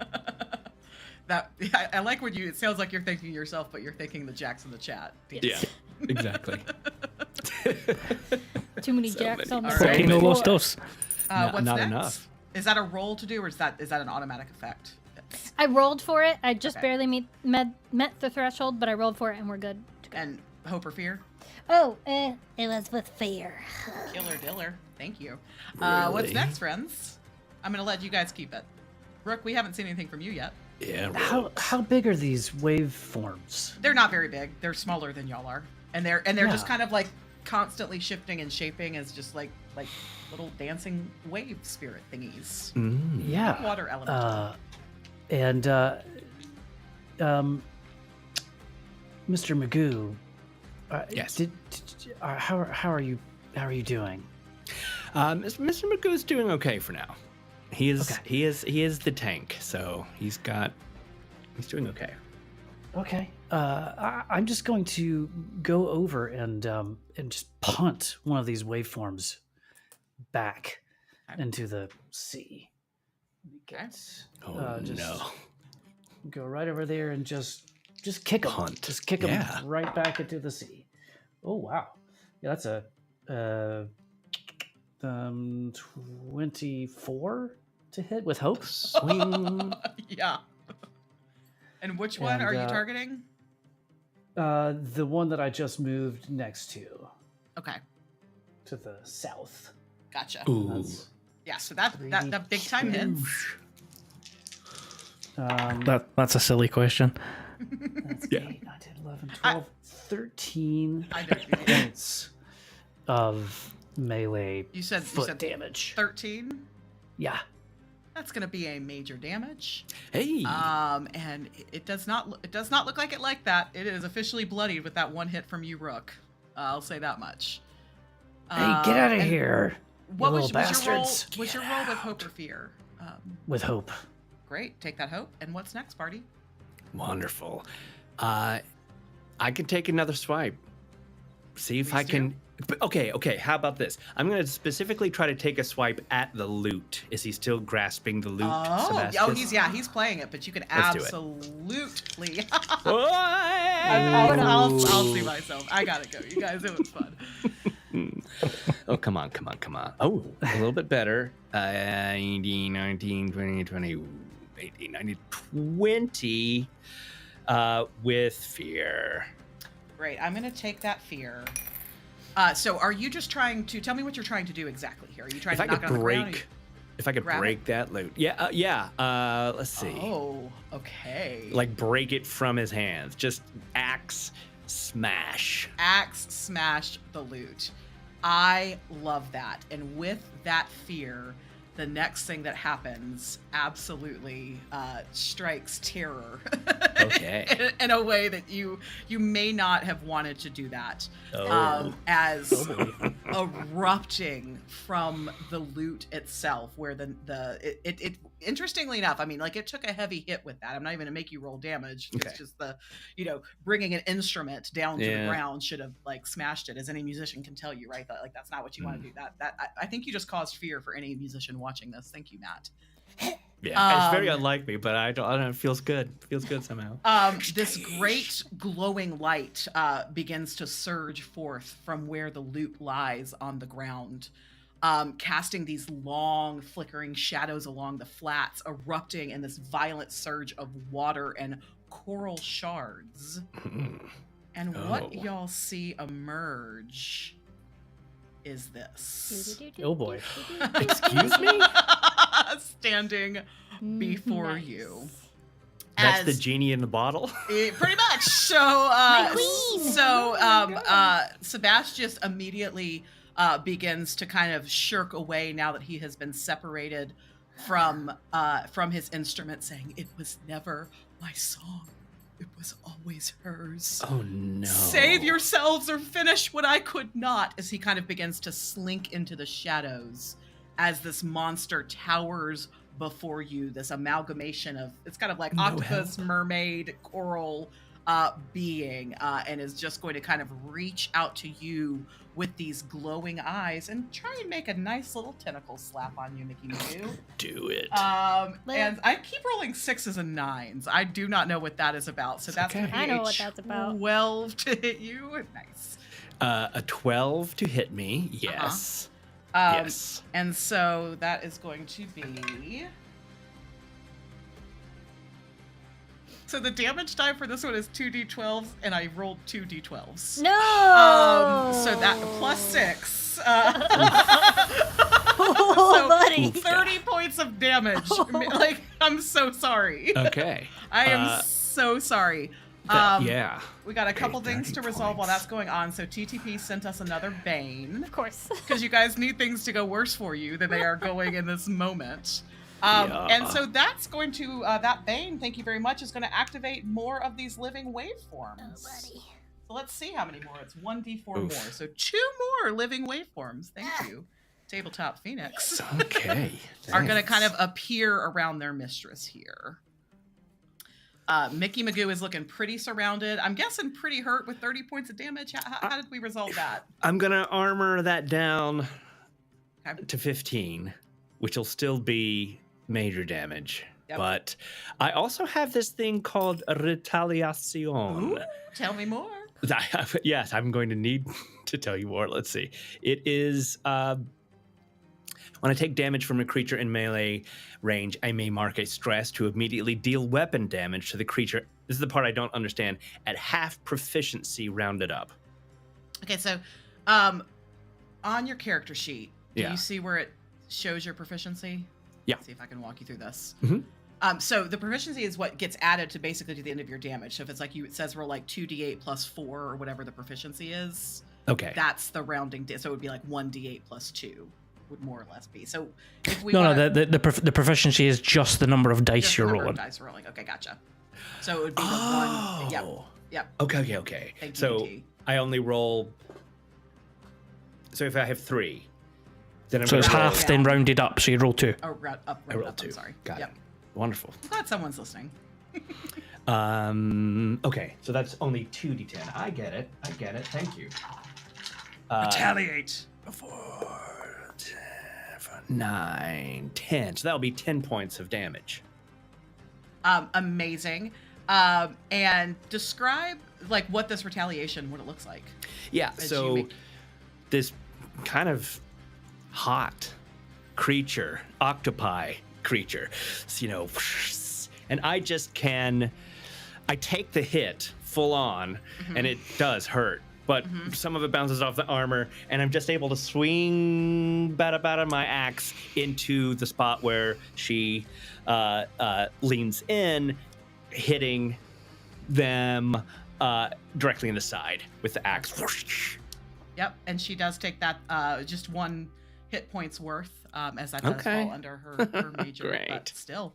I like when it sounds like you're thinking yourself, but you're thinking the Jacks in the chat. Yeah, exactly. Too many Jacks on the All right. Poquito floor. los dos. What's not next? enough. Is that a roll to do, or is that an automatic effect? I rolled for it. I just Okay. barely met the threshold, but I rolled for it, and we're good to go. And hope or fear? Oh, it was with fear. Killer diller. Thank you. What's Really? next, friends? I'm gonna let you guys keep it. Rook, we haven't seen anything from you yet. Yeah. How big are these waveforms? They're not very big. They're smaller than y'all are, and they're just Yeah. kind of like constantly shifting and shaping as just like little dancing wave spirit thingies. Yeah. Water element. And Mr. Magoo, Yes. how are you doing? Mr. Magoo's doing okay for now. He is Okay. he is the tank, so he's doing okay. Okay. I'm just going to go over and just punt one of these waveforms back into the sea. Okay. Oh just no. Go right over there and just kick them. Punt. Just kick them Yeah. right back into the sea. Oh wow. Yeah, that's a 24 to hit with hope. Swing. Yeah. And which one are you And, targeting? The one that I just moved next to Okay, the south. gotcha. Ooh. That's, Yeah, so that big time hits. That's a silly question. That's Yeah. 8, 9, 10, 11, 12, 13 I know. points of melee You said foot damage. 13. Yeah. That's gonna be a major damage. Hey. And it does not look like it like that. It is officially bloodied with that one hit from you, Rook. I'll say that much. Hey, get out of and here, What you was little your roll? bastards. Was your roll with hope or fear? With hope. Great, take that hope. And what's next, party? Wonderful. I can take another swipe. See if Please I do. can. Okay. How about this? I'm going to specifically try to take a swipe at the loot. Is he still grasping the loot? Sebastian? he's playing it, but you can Let's do it. absolutely. Oh, I'll see myself. I gotta go. You guys, it was fun. Oh, come on. Oh, a little bit better. 19, 20, 18, 19, 20 with fear. Great. I'm gonna take that fear. So are you just trying to tell me what you're trying to do exactly here? Are you trying If to I knock could it on the ground? break, if I could grab break that loot. Yeah. Let's see. Oh, okay. Like break it from his hands. Just axe smash. Axe smash the loot. I love that. And with that fear, the next thing that happens absolutely strikes terror. Okay. in a way that you may not have wanted to do that. Oh. As erupting from the loot itself, where it interestingly enough, I mean, like, it took a heavy hit with that. I'm not even gonna make you roll damage. It's just the, bringing an instrument down to the ground should have like smashed it, as any musician can tell you, right? That, like, that's not what you want to do. I think you just caused fear for any musician watching this. Thank you, Matt. Yeah, it's very unlike me, but I don't know. It feels good. It feels good somehow. This great glowing light begins to surge forth from where the loot lies on the ground, casting these long, flickering shadows along the flats, erupting in this violent surge of water and coral shards. And what y'all see emerge is this. Oh boy. Excuse me? Standing before you. That's the genie in the bottle? Pretty much. So, Sebastian immediately begins to kind of shirk away now that he has been separated from his instrument, saying, "It was never my song. It was always hers. Oh no. Save yourselves or finish what I could not," as he kind of begins to slink into the shadows as this monster towers before you, this amalgamation of, it's kind of like octopus, mermaid, coral being, and is just going to kind of reach out to you with these glowing eyes and try and make a nice little tentacle slap on you, Mickey Magoo. Do it. And I keep rolling 6s and 9s. I do not know what that is about, so that's okay. gonna be I know what that's about. 12 to hit you. Nice. A 12 to hit me. Yes. Yes. And so that is going to be... So the damage die for this one is 2d12s, and I rolled 2d12s. No! So that plus 6. Oh, buddy. 30 points of damage. Like, I'm so sorry. Okay. I am so sorry. Yeah. We got a couple 30 things to resolve while points. that's going on. So TTP sent us another Bane. Of course. Because you guys need things to go worse for you than they are going in this moment. And so that's going to, that Bane, thank you very much, is going to activate more of these living waveforms. Oh, buddy. So let's see how many more. It's 1d4 more. Oof. So 2 more living waveforms. Thank you. Tabletop Phoenix. Okay. Are going to kind of appear around their mistress here. Mickey Magoo is looking pretty surrounded. I'm guessing pretty hurt with 30 points of damage. How did we resolve that? I'm going to armor that down Okay. to 15, which will still be major damage. Yep. But I also have this thing called retaliation. Ooh, tell me more. Yes, I'm going to need to tell you more. Let's see. It is when I take damage from a creature in melee range, I may mark a stress to immediately deal weapon damage to the creature. This is the part I don't understand. At half proficiency rounded up. Okay, so on your character sheet, do Yeah. you see where it shows your proficiency? Yeah. Let's see if I can walk you through this. Mm-hmm. So the proficiency is what gets added to basically to the end of your damage. So if it's like it says roll like 2d8 plus 4 or whatever the proficiency is, Okay. that's the rounding. So it would be like 1d8 plus 2 would more or less be. So if we No, the proficiency is just the number of dice you're rolling. Dice rolling. Okay, gotcha. So it would be the one. Yep. Yep. Okay. Thank you, So Mickey. I only roll. So if I have 3, then I'm So it's gonna roll- half, then rounded up, so you roll 2. Oh, up, I roll up, 2. I'm sorry. Got Yep. it. Wonderful. I'm glad someone's listening. Okay, so that's only 2d10. I get it. Thank you. Retaliate. 9, 10. So that'll be 10 points of damage. Amazing. And describe like what this retaliation, what it looks like. Yeah, As so you make- this kind of hot creature, octopi creature, and I take the hit full on, and it does hurt. But some of it bounces off the armor, and I'm just able to swing bada my axe into the spot where she leans in, hitting them directly in the side with the axe. Yep, and she does take that just 1 hit points worth, as that does Okay. fall under her major. But Great. still,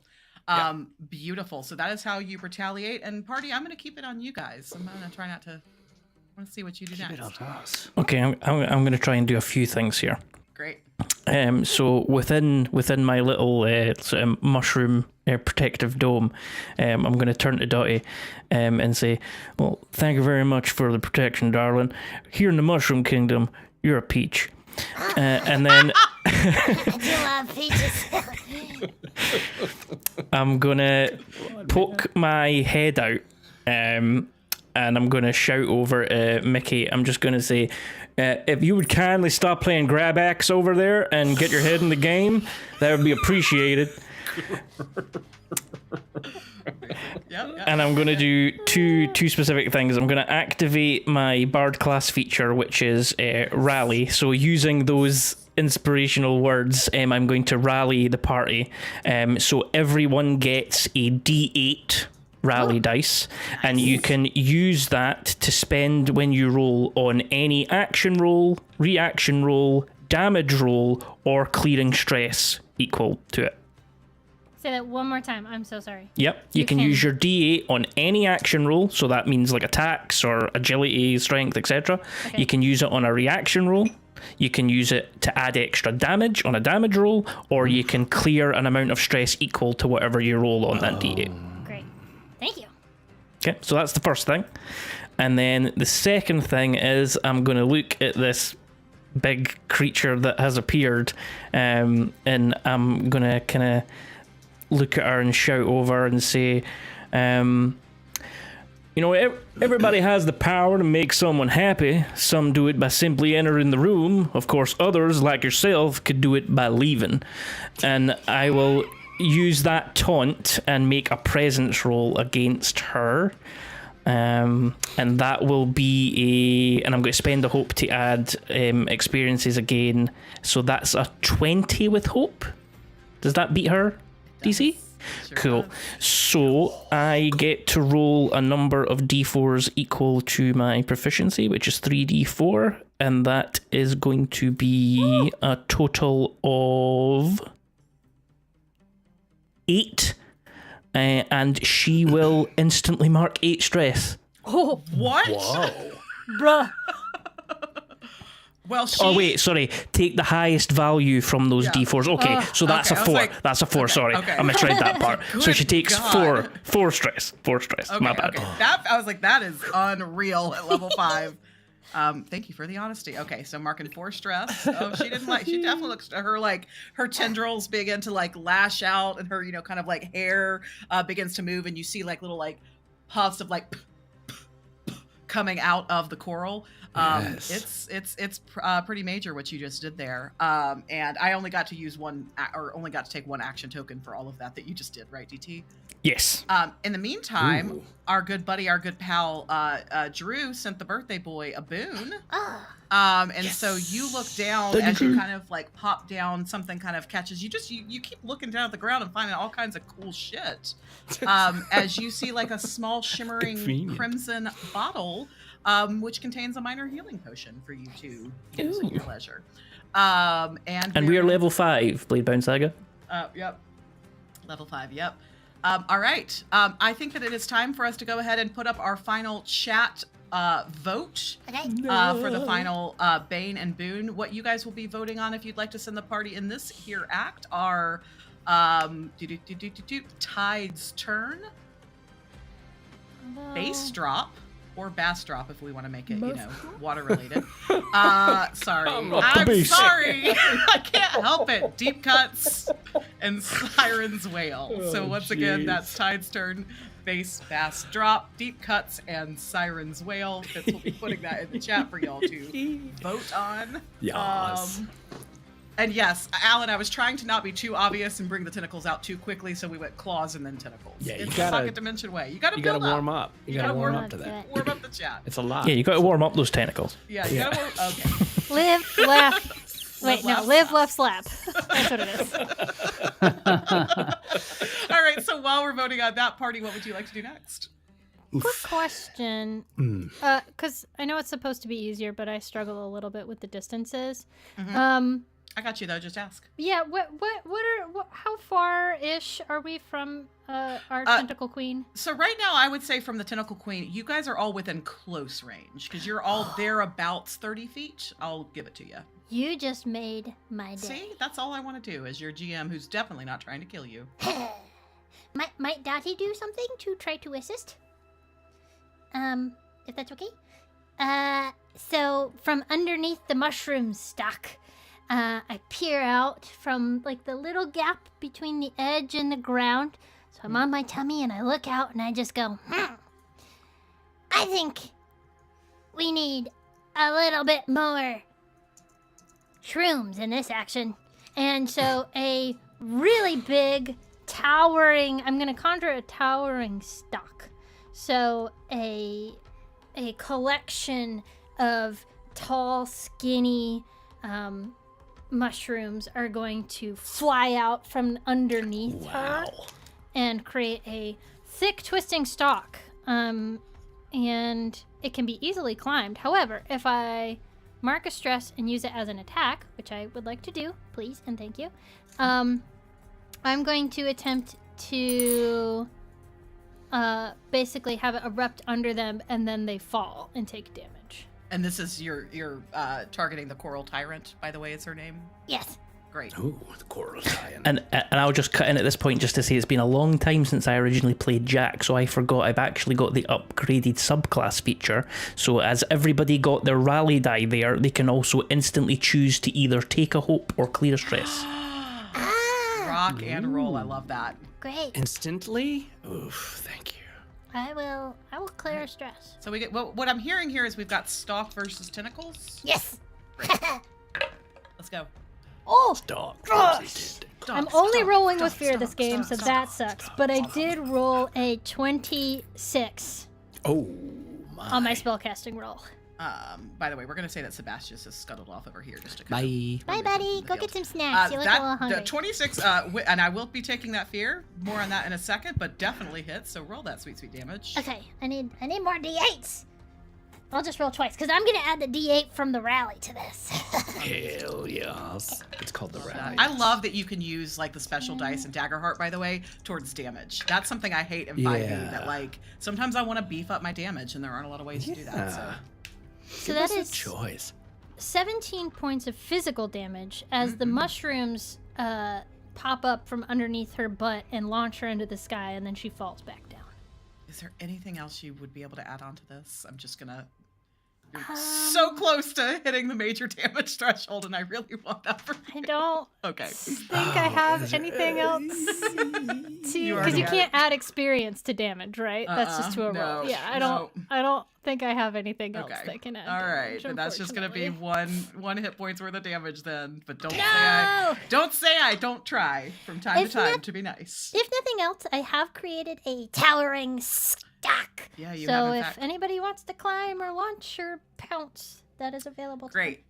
beautiful. So that is how you retaliate. And party, I'm going to keep it on you guys. I'm going to try not to want to see what you do Keep it next. up to us. Okay, I'm going to try and do a few things here. Great. So within my little sort of mushroom protective dome, I'm going to turn to Dottie and say, well, thank you very much for the protection, darling. Here in the Mushroom Kingdom, you're a peach. And then I do love peaches. I'm going to poke my head out and I'm going to shout over Mickey. I'm just going to say, if you would kindly stop playing grab axe over there and get your head in the game, that would be appreciated. Yep. And I'm going to do two specific things. I'm going to activate my Bard class feature, which is rally. So using those inspirational words, I'm going to rally the party. So everyone gets a D8 rally dice, and you can use that to spend when you roll on any action roll, reaction roll, damage roll, or clearing stress equal to it. Say that one more time. I'm so sorry. Yep, you can use your D8 on any action roll, so that means like attacks or agility, strength, etc. Okay. You can use it on a reaction roll. You can use it to add extra damage on a damage roll, or you can clear an amount of stress equal to whatever you roll on that D8. Great. Thank you. Okay, so that's the first thing. And then the second thing is I'm going to look at this big creature that has appeared, and I'm going to kind of look at her and shout over and say, everybody has the power to make someone happy. Some do it by simply entering the room. Of course, others, like yourself, could do it by leaving. And I will use that taunt and make a presence roll against her. And that will be and I'm going to spend a hope to add experiences again. So that's a 20 with hope. Does that beat her DC? Sure Cool. does. So I get to roll a number of d4s equal to my proficiency, which is 3d4, and that is going to be a total of 8. And she will instantly mark 8 stress. Oh, What? Whoa. bruh. Well, she. Oh wait, sorry. Take the highest value from those Yeah. d4s. Okay, so that's Okay, I a was 4. like- That's a 4. okay, Sorry, okay. I misread that part. So Good she takes God. 4 stress. 4 stress. Okay, My bad. okay. I was like, that is unreal at level 5. Thank you for the honesty. Okay, so marking 4 stress. Oh, she definitely looks her tendrils begin to lash out, and her, kind of hair begins to move, and you see little puffs of coming out of the coral. Yes. It's pretty major what you just did there. And I only got to use only got to take 1 action token for all of that you just did, right, DT? Yes. In the meantime, Ooh. our good buddy, our good pal, Drew sent the birthday boy a boon. Oh, And so you look down Thank you, as you Drew. kind of pop down, something kind of catches you. You keep looking down at the ground and finding all kinds of cool shit. As you see a small shimmering Convenient. crimson bottle, which contains a minor healing potion for you to use at your Ooh. leisure. And we we're are gonna- level 5, Bladebound Saga. Yep. Level 5, yep. All right. I think that it is time for us to go ahead and put up our final chat vote okay. for the final Bane and Boon. What you guys will be voting on if you'd like to send the party in this here act are Tide's Turn, Base Drop, or Bass Drop if we want to make it, water related. Sorry. I'm basic. sorry. I can't help it. Deep Cuts and Siren's Wail. So once again, that's Tide's Turn, Base, Bass Drop, Deep Cuts, and Siren's Wail. Fitz will be putting that in the chat for y'all to vote on. Yes. And yes, Alan, I was trying to not be too obvious and bring the tentacles out too quickly, so we went claws and then tentacles. Yeah, you it's gotta- the Pocket Dimension way. You gotta You build gotta warm up. up. You You gotta gotta warm warm up to up. that. Warm up the chat. It's a lot. Yeah, you got to warm up those tentacles. Yeah, you Yeah. gotta warm. Okay. Live, laugh. Wait, no. laugh, Live, laugh, slap. That's what it is. All right. So while we're voting on that party, what would you like to do next? Quick question. Mm. Because I know it's supposed to be easier, but I struggle a little bit with the distances. Mhm. I got you though. Just ask. Yeah. How far-ish are we from our tentacle queen? So right now, I would say from the tentacle queen, you guys are all within close range because you're all thereabouts 30 feet. I'll give it to you. You just made my day. See, that's all I want to do as your GM, who's definitely not trying to kill you. Might Dottie do something to try to assist? If that's okay. So from underneath the mushroom stalk, I peer out from like the little gap between the edge and the ground. So I'm on my tummy and I look out and I just go, I think we need a little bit more shrooms in this action. And so a really big towering, I'm going to conjure a towering stalk. So a collection of tall, skinny mushrooms are going to fly out from underneath her and create a thick, twisting stalk. And it can be easily climbed. However, if I mark a stress and use it as an attack, which I would like to do, please and thank you, I'm going to attempt to basically have it erupt under them, and then they fall and take damage. And this is you're targeting the Coral Tyrant, by the way, is her name? Yes. Great. Ooh, the Coral Tyrant. And I'll just cut in at this point just to say it's been a long time since I originally played Jack, so I forgot I've actually got the upgraded subclass feature. So as everybody got their rally die there, they can also instantly choose to either take a hope or clear a stress. Rock and roll. I love that. Great. Instantly? Oof, thank you. I will clear a stress. So we get what I'm hearing here is we've got stalk versus tentacles. Yes. Let's go. Oh, Dog. I'm only rolling with fear this game, so that sucks. But I did roll a 26 Oh, my. on my spellcasting roll. By the way, we're gonna say that Sebastius has scuttled off over here just to Bye. bye, buddy. Go get some snacks. You look a little The hungry. 26, and I will be taking that fear. More on that in a second, but definitely hits. So roll that sweet damage. Okay, I need more D8s. I'll just roll twice because I'm gonna add the D8 from the rally to this. Hell yes. It's called the rally. I love that you can use like the special dice in Daggerheart, by the way, towards damage. That's something I hate in 5e. Yeah. That like sometimes I want to beef up my damage, and there aren't a lot of ways to do that. So. So Give that us a is choice. 17 points of physical damage as the mushrooms pop up from underneath her butt and launch her into the sky, and then she falls back down. Is there anything else you would be able to add on to this? I'm just gonna. You're so close to hitting the major damage threshold, and I really want that for you. I don't Okay. think I have anything else to, because you can't add experience to damage, right? That's just to a roll. no, Yeah, I don't think I have anything else that can add. All right, damage, then that's just gonna be unfortunately. one hit points worth of damage then. But don't No! say I don't try from time If to time not- to be nice. If nothing else, I have created a towering stack. Yeah, you So have in if fact. anybody wants to climb or launch or pounce, that is available. To Great.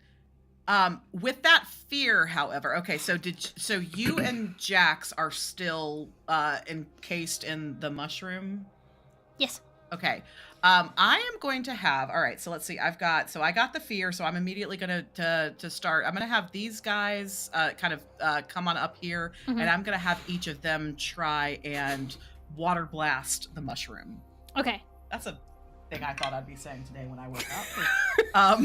With that fear, however, okay, so you and Jax are still encased in the mushroom? Yes. Okay. I am going to have, all right, so let's see. I got the fear, so I'm immediately going to start. I'm going to have these guys kind of come on up here, and I'm going to have each of them try and water blast the mushroom. Okay. That's a thing I thought I'd be saying today when I woke up.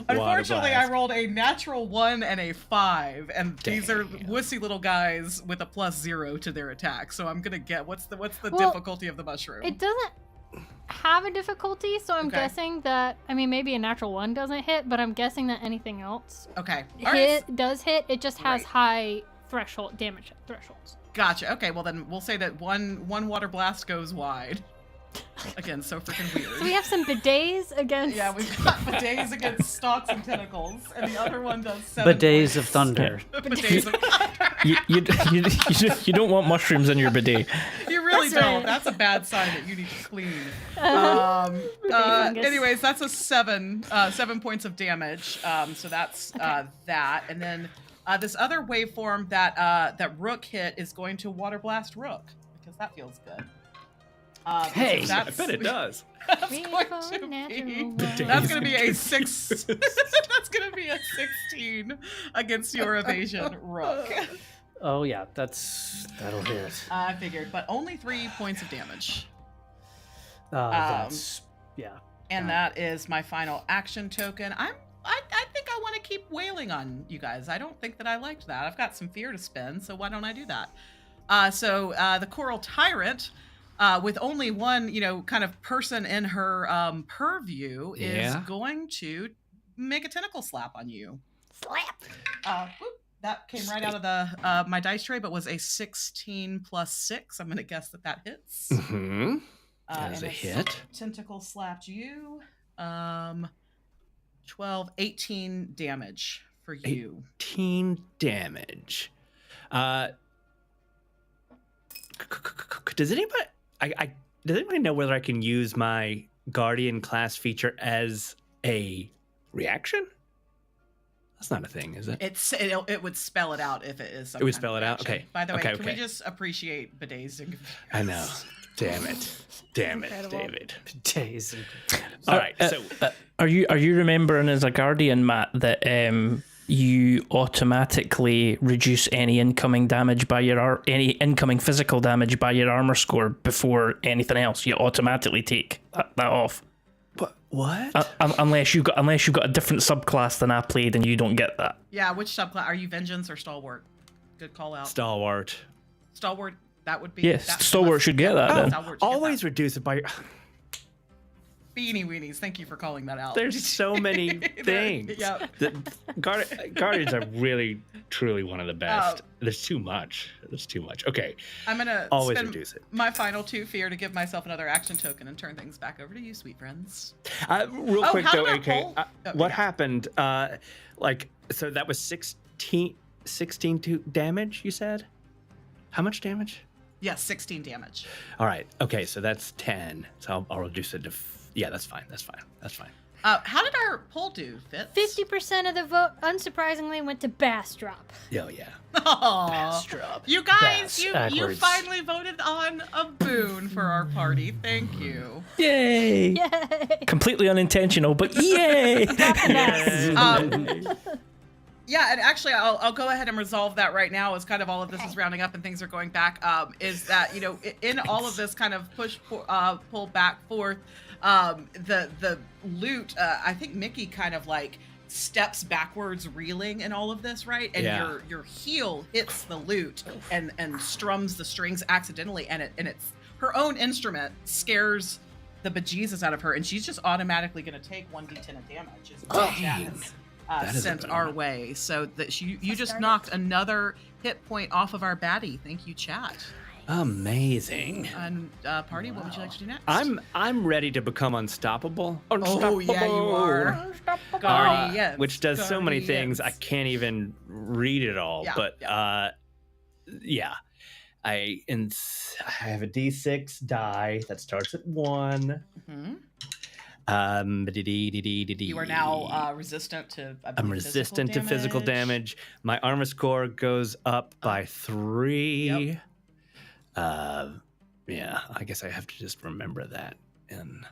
Unfortunately, I rolled a natural 1 and a 5, and these are wussy little guys with a +0 to their attack. So I'm gonna get what's the difficulty of the mushroom? It doesn't have a difficulty, so I'm guessing that, I mean, maybe a natural 1 doesn't hit, but I'm guessing that anything else Okay. All right. does hit. It just has high damage thresholds. Gotcha. Okay, well then we'll say that one water blast goes wide. Again, so freaking weird. So we have some bidets against. Yeah, we've got bidets against stalks and tentacles, and the other one does 7 Bidets of points. thunder. Bidets of thunder. You don't want mushrooms in your bidet. You really That's don't. right. That's a bad sign that you need to clean. fungus. Anyways, that's a 7 points of damage. So that's that, and then this other waveform that Rook hit is going to water blast Rook because that feels good. Hey, so I bet it does. That's Three, going four, to natural be, one. that's going to be a 6. That's going to be a 16 against your evasion, Rook. Oh yeah, that'll hit. I figured, but only 3 points of damage. That's And that is my final action token. I think I want to keep wailing on you guys. I don't think that I liked that. I've got some fear to spend, so why don't I do that? So the Coral Tyrant, with only one, kind of person in her purview, is going to make a tentacle slap on you. Slap. Whoop, that came right out of the my dice tray, but was a 16 plus 6. I'm going to guess that hits. Mm-hmm. That is and a hit. Tentacle slapped you. 12, 18 damage for you. 18 damage. Does anybody does anybody know whether I can use my Guardian class feature as a reaction? That's not a thing, is it? It would spell it out if it is. Some It would kind spell of it out? reaction. Okay. By the way, Okay, can we okay. just appreciate Bidets? I know. Damn it. Damn it, Incredible. David. Days. All right. So Are you remembering as a guardian, Matt, that you automatically reduce any incoming damage by any incoming physical damage by your armor score before anything else? You automatically take that off. but what? Unless you've got a different subclass than I played, and you don't get that. Yeah, which subclass are you? Vengeance or Stalwart? Good call out. Stalwart. Stalwart. That would be. Yes, that Stalwart must- should get that yeah, then. Stalwart should get Always that. reduce it by. Beanie weenies. Thank you for calling that out. There's so many things. Yep. Guardians are really, truly one of the best. There's too much. Okay. I'm gonna Always spend reduce it. my final 2 fear to give myself another action token and turn things back over to you, sweet friends. Real Oh, quick how though, did AK, that poll? what Yeah. happened? So that was 16 to damage. You said. How much damage? Yes, 16 damage. All right. Okay, so that's 10. So I'll reduce it to. Yeah, that's fine. How did our poll do, Fitz? 50% of the vote, unsurprisingly, went to Bastrop. Oh yeah. Aw. Drop. You guys, Bass you backwards. finally voted on a boon for our party. Thank you. Yay! Yay! Completely unintentional, but yay! Yeah, and actually, I'll go ahead and resolve that right now. As kind of all of this is rounding up and things are going back, is that in all of this kind of pull back forth, the loot. I think Mickey kind of like steps backwards, reeling in all of this, right? And Yeah. your heel hits the lute and strums the strings accidentally, and it's her own instrument scares the bejesus out of her, and she's just automatically going to take 1d10 of damage. Is what Chat has, That is a sent bummer. our way, so that you just Start knocked another hit point off of our baddie. Thank you, chat. Amazing. And party, what would you like to do next? I'm ready to become unstoppable. Oh yeah, you are. Guardians, Which does so many things I Guardians. can't even read it all. Yeah, But yeah. I have a D6 die that starts at 1. Mhm. You You are now resistant to. I I'm believe, resistant to physical damage. My armor score goes up by 3. Yep. Yeah, I guess I have to just remember that. And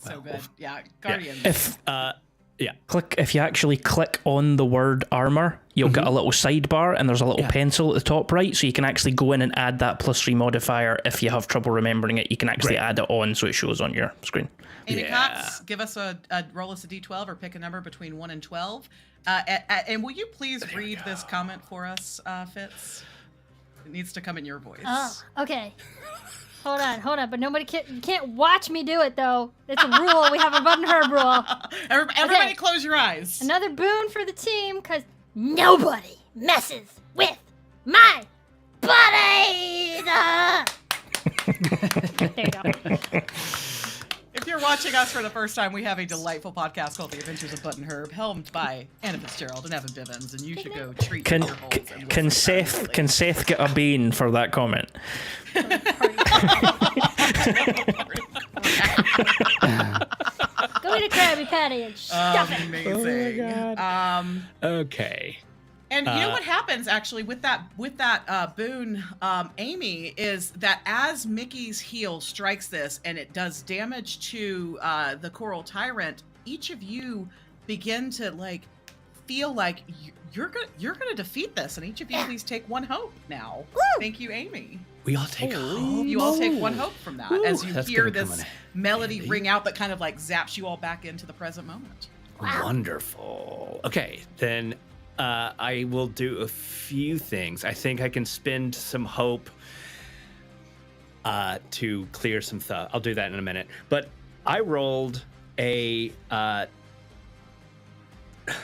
So well, good. Yeah, Guardians. If yeah. if you actually click on the word armor, you'll get a little sidebar, and there's a little Yeah. pencil at the top right, so you can actually go in and add that +3 modifier. If you have trouble remembering it, you can actually add it on, so it shows on your screen. Amy Yeah. Cox, give us a roll us a d12 or pick a number between 1 and 12. And will you please read this comment for us, Fitz? It needs to come in your voice. Oh, okay. Hold on. But you can't watch me do it, though. It's a rule. We have a button herb rule. Everybody Okay. close your eyes. Another boon for the team, because Nobody messes with my buddies. there you go. If you're watching us for the first time, we have a delightful podcast called The Adventures of Button Herb, helmed by Anna Fitzgerald and Evan Bivens, and you should go treat Can your holes and can listen Seth to Seth get a bean for that comment? Go eat a Krabby Patty and stuff it. Amazing. Okay. And you know what happens actually with that boon, Amy, is that as Mickey's heal strikes this and it does damage to the Coral Tyrant, each of you begin to like feel like you're gonna defeat this, and each of you please take 1 hope now. Woo! Thank you, Amy. We all take hope. You all take 1 hope from that as you That's hear gonna come this in melody handy. ring out that kind of like zaps you all back into the present moment. Wow. Wonderful. Okay, then I will do a few things. I think I can spend some hope to clear some stuff. I'll do that in a minute. But I rolled a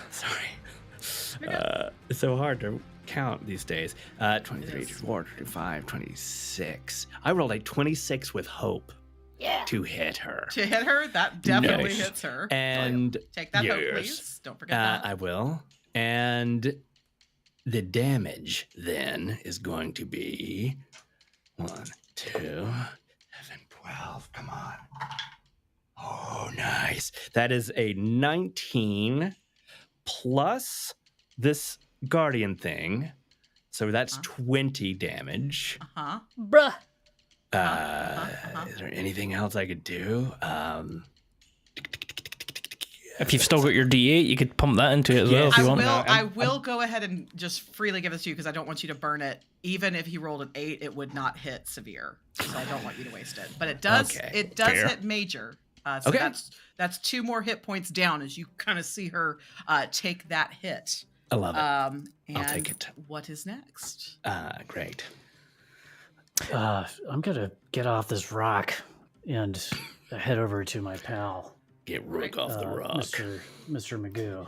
sorry. It's so hard to count these days. 23, 24, 25, 26. I rolled a 26 with hope Yeah. to hit her. To hit her, that definitely Nice. hits her. And Take that hope, yes. please. Don't forget that. I will. And the damage then is going to be 1, 2, 7, 12. Come on. Oh, nice. That is a 19 plus this guardian thing. So that's 20 damage. Uh-huh. Bruh. Is there anything else I could do? If you've still got your D8, you could pump that into it as well if I you want. will go ahead and just freely give this to you because I don't want you to burn it. Even if he rolled an 8, it would not hit severe. So I don't want you to waste it. But it does Fair. hit major. So that's 2 more hit points down as you kind of see her take that hit. I love it. And I'll take it. What is next? Great. I'm gonna get off this rock and head over to my pal, Get Rook off the rock. Mr. Magoo.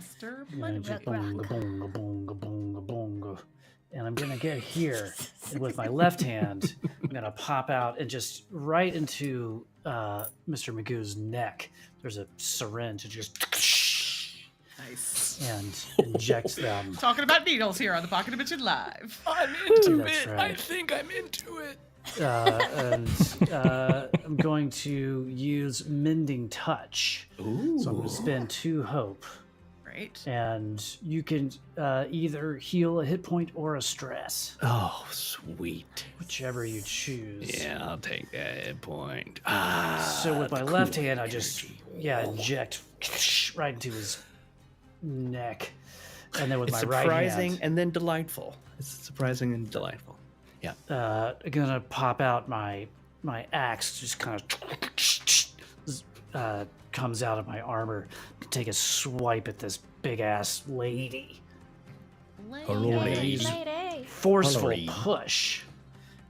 Mr. And just bonga, bonga, bonga, bonga, bonga. And I'm gonna get here, and with my left hand, I'm gonna pop out and just right into Mr. Magoo's neck. There's a syringe, and just Nice. and inject them. Talking about needles here on the Pocket Dimension Live. I'm into That's it. Right. I think I'm into it. And I'm going to use Mending Touch. Ooh. So I'm going to spend 2 hope. Great. And you can either heal a hit point or a stress, Oh, sweet. whichever you choose. Yeah, I'll take that hit point. So with my the left cool hand, I just energy. inject right into his neck, and then with It's my right surprising hand, and then delightful. It's surprising and delightful. Yeah. I'm gonna pop out my axe, just kind of comes out of my armor to take a swipe at this big ass lady. Lady. Forceful Lady. push,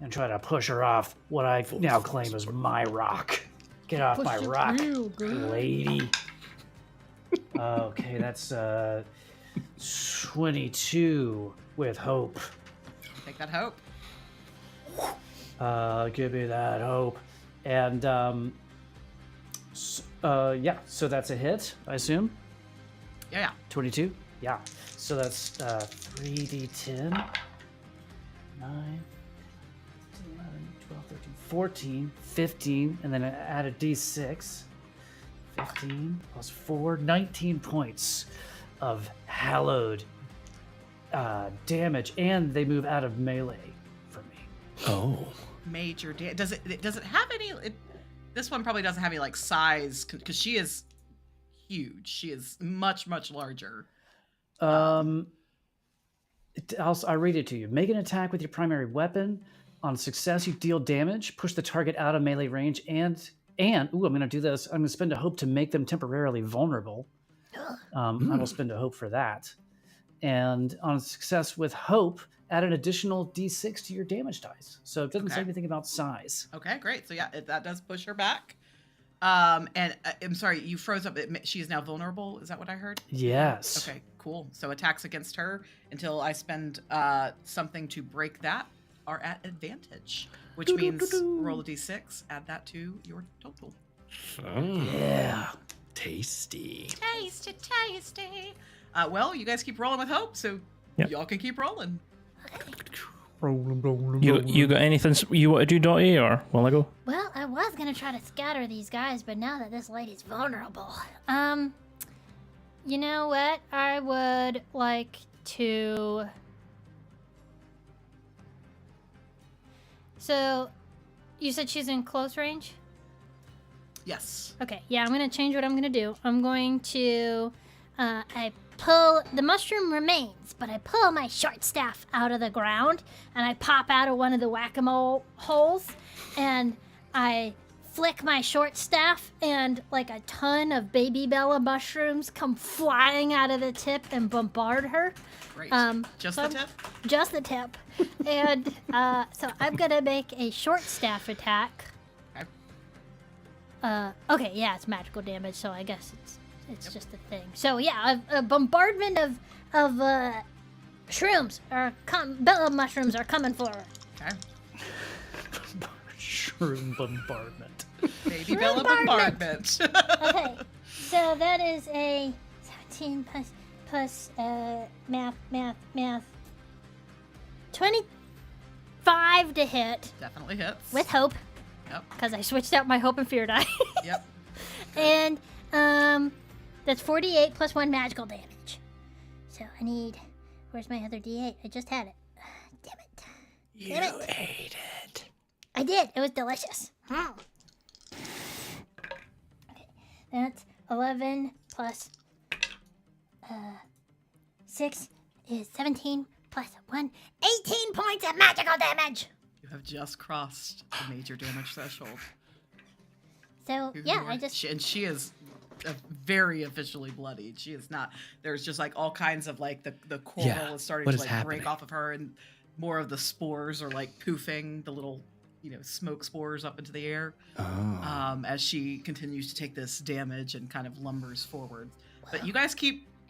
and try to push her off what I now claim as my rock. Get off my rock, lady. Okay, that's 22 with hope. Take that hope. Give me that hope. And so that's a hit, I assume. Yeah. 22? Yeah. So that's 3d10. 9, 11, 12, 13, 14, 15, and then add a d6. 15 plus 4, 19 points of hallowed damage, and they move out of melee for me. Oh. Major damage. Does it have any? This one probably doesn't have any like size because she is huge. She is much larger. I read it to you. Make an attack with your primary weapon. On success, you deal damage. Push the target out of melee range, and I'm going to do this. I'm going to spend a hope to make them temporarily vulnerable. I will spend a hope for that. And on success with hope, add an additional d6 to your damage dice. So it doesn't say anything about size. Okay, great. So yeah, that does push her back. And I'm sorry, you froze up. She is now vulnerable. Is that what I heard? Yes. Okay, cool. So attacks against her until I spend something to break that are at advantage, which means roll a d6, add that to your total. Yeah. Tasty. Tasty. Well, you guys keep rolling with hope, so y'all can keep rolling. You got anything you want to do, Dottie, or will I go? Well, I was gonna try to scatter these guys, but now that this lady's vulnerable, You know what? I would like to... So, you said she's in close range? Yes. Okay, yeah, I'm going to change what I'm going to do. I'm going to... I pull... The mushroom remains, but I pull my short staff out of the ground, and I pop out of one of the whack-a-mole holes, and I flick my short staff, and like a ton of baby Bella mushrooms come flying out of the tip and bombard her. Great. Just the tip? Just the tip. And so I'm gonna make a short staff attack. Okay, yeah, it's magical damage, so I guess it's just a thing. So yeah, a bombardment of shrooms Bella mushrooms are coming for her. Okay. Shroom bombardment. Baby Bella bombardment. Okay, so that is a 17 plus math 25 to hit Definitely hits. with hope, Yep. because I switched out my hope and fear die. Yep. And that's 48 plus 1 magical damage. So I need... Where's my other D8? I just had it. Damn it. You ate it. I did. It was delicious. Okay. That's 11 plus 6 is 17 plus 1. 18 points of magical damage. You have just crossed the major damage threshold. So, yeah, I just... She is very officially bloodied. She is not... There's just, like, all kinds of, like, the coral Yeah, is starting what to, is like, happening? break off of her, and more of the spores are, like, poofing the little... smoke spores up into the air as she continues to take this damage and kind of lumbers forward. But you guys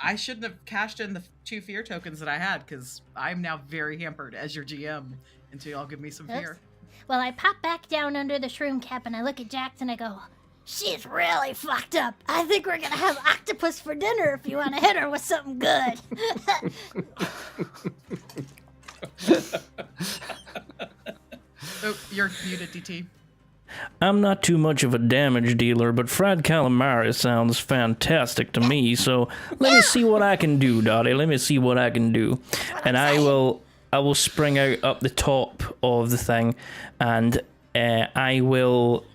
I shouldn't have cashed in the 2 fear tokens that I had, because I'm now very hampered as your GM until y'all give me some fear. Well, I pop back down under the shroom cap and I look at Jax and I go, she's really fucked up. I think we're gonna have octopus for dinner if you want to hit her with something good. Oh, you're muted, DT. I'm not too much of a damage dealer, but fried calamari sounds fantastic to me, so let me see what I can do, Dottie. Let me see what I can do. And I will spring out up the top of the thing, and I will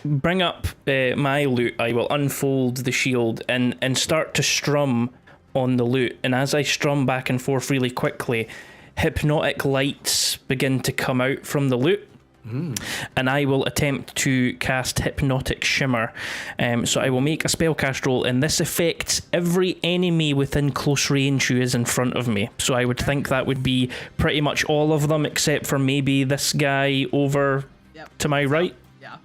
bring up my loot. I will unfold the shield and start to strum on the loot. And as I strum back and forth really quickly, hypnotic lights begin to come out from the loot. And I will attempt to cast Hypnotic Shimmer. So I will make a spellcast roll, and this affects every enemy within close range who is in front of me. So I would think that would be pretty much all of them, except for maybe this guy over to my right. Yeah.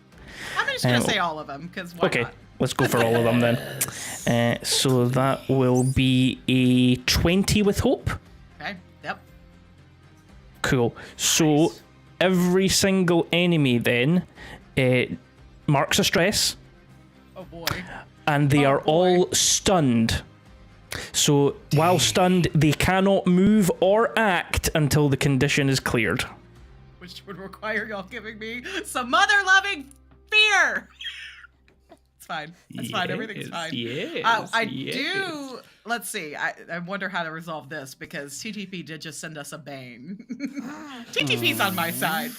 I'm just going to say all of them, because why not? Let's go for all of them then. So that will be a 20 with hope. Okay, yep. Cool. So every single enemy then marks a stress. Oh boy. And they are all stunned. So while stunned, they cannot move or act until the condition is cleared. Which would require y'all giving me some mother-loving fear. It's fine. It's fine. Everything's fine. I do. Let's see. I wonder how to resolve this, because TTP did just send us a bane. TTP's on my side.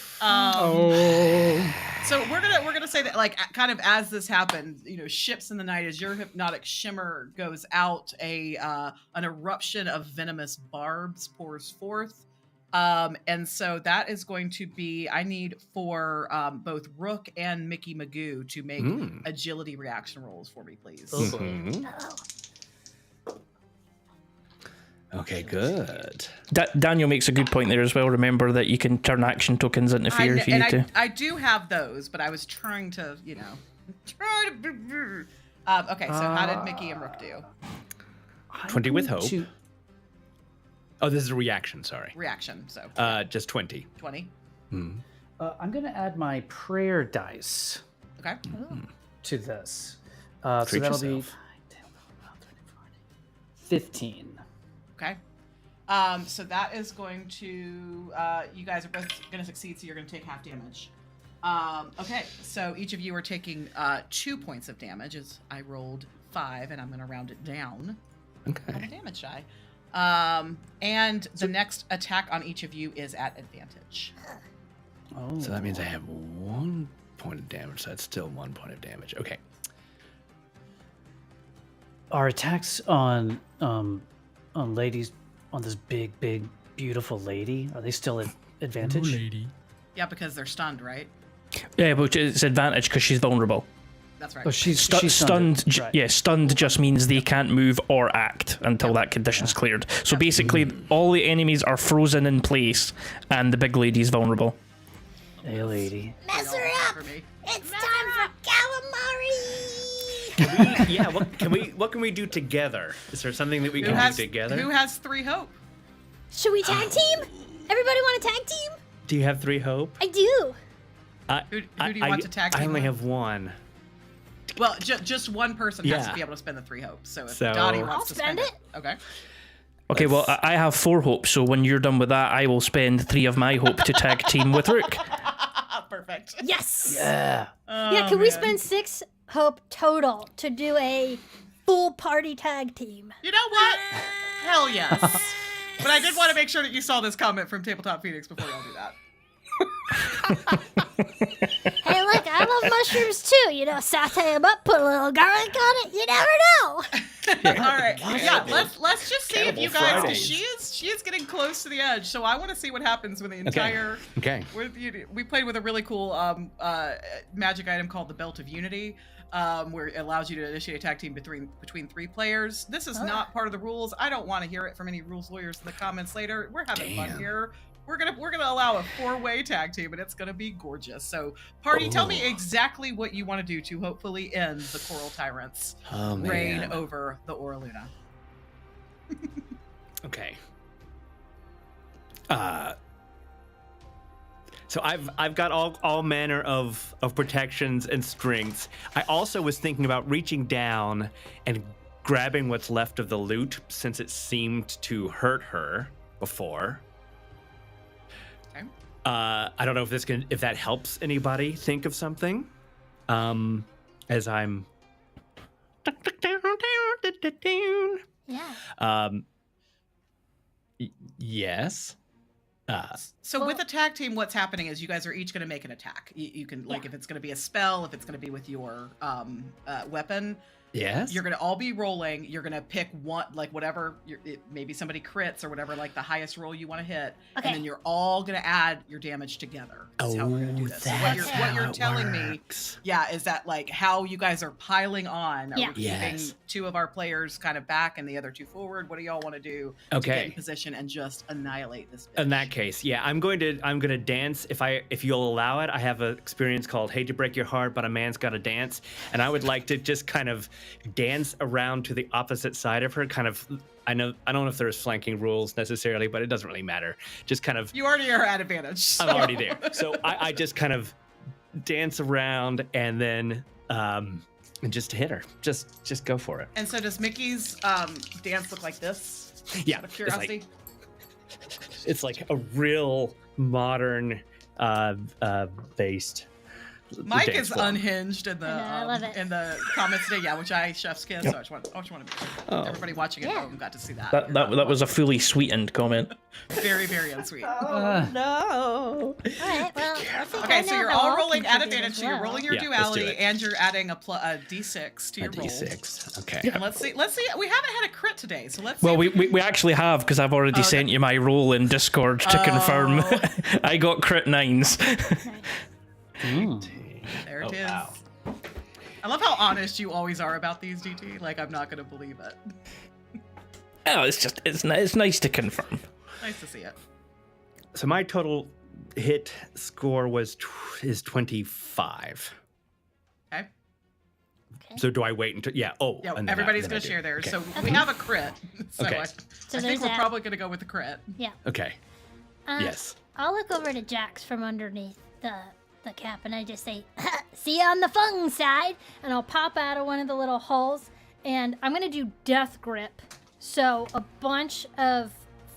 So we're gonna say that, like, kind of as this happened, ships in the night, as your hypnotic shimmer goes out, an eruption of venomous barbs pours forth. And so that is going to be, I need for both Rook and Mickey Magoo to make agility reaction rolls for me, please. Okay, good. Daniel makes a good point there as well. Remember that you can turn action tokens into fear if you need to. I do have those, but I was trying to, okay, so how did Mickey and Rook do? 20 with hope. Oh, this is a reaction, sorry. Reaction, so. Just 20. 20. I'm going to add my prayer dice Okay. to this. So that'll be 15. Okay. So that is going to, you guys are both going to succeed, so you're going to take half damage. Okay, so each of you are taking 2 points of damage, as I rolled 5, and I'm going to round it down. Okay. On a damage die. And the next attack on each of you is at advantage. Oh. So that means I have 1 point of damage. So that's still 1 point of damage. Okay. Are attacks on ladies, on this big, beautiful lady, are they still at advantage? Lady. Yeah, because they're stunned, right? Yeah, but it's advantage because she's vulnerable. That's right. Oh, she's Stunned. stunned. Right. Yeah, stunned just means they can't move or act until that condition's cleared. So basically, all the enemies are frozen in place, and the big lady's vulnerable. Hey, lady. Mess her up! For me. It's time for calamari! What can we do together? Is there something that we Who can has, do together? Who has 3 hope? Should we tag team? Everybody want to tag team? Do you have 3 hope? I do. Who do you want to tag team I only with? have 1. Well, just one person has Yeah. to be able to spend the 3 hopes. So if So- Dottie I'll wants to spend it. Okay. Okay, well, I have 4 hopes, so when you're done with that, I will spend 3 of my hope to tag team with Rook. Perfect. Yes. Yeah. Yeah, can we spend 6 hope total to do a full party tag team? You know what? Hell yes. But I did want to make sure that you saw this comment from Tabletop Phoenix before y'all do that. Hey, look, I love mushrooms too. You know, saute them up, put a little garlic on it. You never know. All right. Yeah, let's just see if you guys, Cannibal because she is getting close to the edge. So I want to see what happens when the entire. Okay. We played with a really cool magic item called the Belt of Unity, where it allows you to initiate a tag team between 3 players. This is not part of the rules. I don't want to hear it from any rules lawyers in the comments later. We're having fun here. We're gonna allow a 4-way tag team, and it's gonna be gorgeous. So, party, tell me exactly what you want to do to hopefully end the Coral Tyrant's reign over the Oraluna. Okay. So I've got all manner of protections and strengths. I also was thinking about reaching down and grabbing what's left of the loot, since it seemed to hurt her before. Okay. I don't know if that helps anybody think of something. As I'm. Yeah. Yes. So with a tag team, what's happening is you guys are each going to make an attack. You can, like, if it's going to be a spell, if it's going to be with your weapon, Yes. you're going to all be rolling. You're going to pick one, like whatever, maybe somebody crits or whatever, like the highest roll you want to hit. Okay. And then you're all going to add your damage together. That's how we're going to do this. So what you're telling me, is that like how you guys are piling on. Are we keeping 2 of our players kind of back and the other 2 forward? What do y'all want to do to get in position and just annihilate this bitch? In that case, I'm going to dance if you'll allow it. I have an experience called "Hate to Break Your Heart, but a Man's Gotta Dance," and I would like to just kind of dance around to the opposite side of her. Kind of, I don't know if there's flanking rules necessarily, but it doesn't really matter. Just kind of. You already are at advantage. So. I'm already there, so I just kind of dance around and then and just hit her. Just go for it. And so does Mickey's dance look like this? Yeah, Out of curiosity. It's like a real modern based. Mike dance is form. unhinged in the I love it. in the comments today. Yeah, which I chef's kiss. So I just want to make sure everybody watching at home got to see that. That was a fully sweetened comment. very, very unsweet. No. All right. Well, I think I Okay, know so you're how all I'll rolling at contribute advantage. as So you're well. rolling your Yeah, let's do duality, it. and you're adding a d6 to your roll. D6. Okay. And let's see. We haven't had a crit today, so let's. Well, see we actually have, because I've already sent you my roll in Discord to confirm. I got crit 9s. There it is. Wow. I love how honest you always are about these, DT. Like, I'm not going to believe it. Oh, it's nice to confirm. Nice to see it. So my total hit score is 25. Okay. So do I wait until? Yeah. Oh. Yeah, and then everybody's then going I to do. share theirs. Okay. So we have a crit. So Okay. I So think there's we're that. probably going to go with the crit. Yeah. Okay. Yes. I'll look over to Jax from underneath the cap, and I just say, "See you on the fung side," and I'll pop out of one of the little holes, and I'm gonna do Death Grip. So a bunch of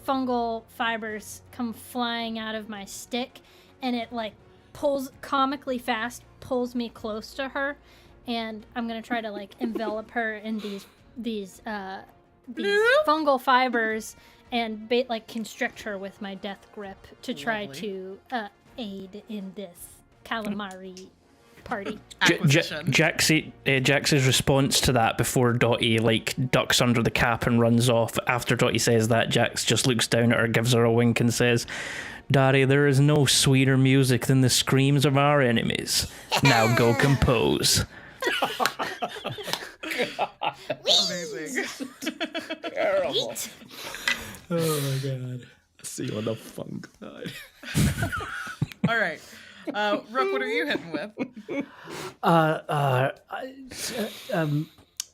fungal fibers come flying out of my stick, and it like pulls comically fast, pulls me close to her, and I'm gonna try to like envelop her in these these fungal fibers and like constrict her with my death grip to try to aid in this calamari party. Jax's response to that before Dottie like ducks under the cap and runs off. After Dottie says that, Jax just looks down at her, gives her a wink, and says, "Dottie, there is no sweeter music than the screams of our enemies. Now go compose." Amazing. Terrible. Oh my god. See you on the funk side. All right. Rook, what are you hitting with?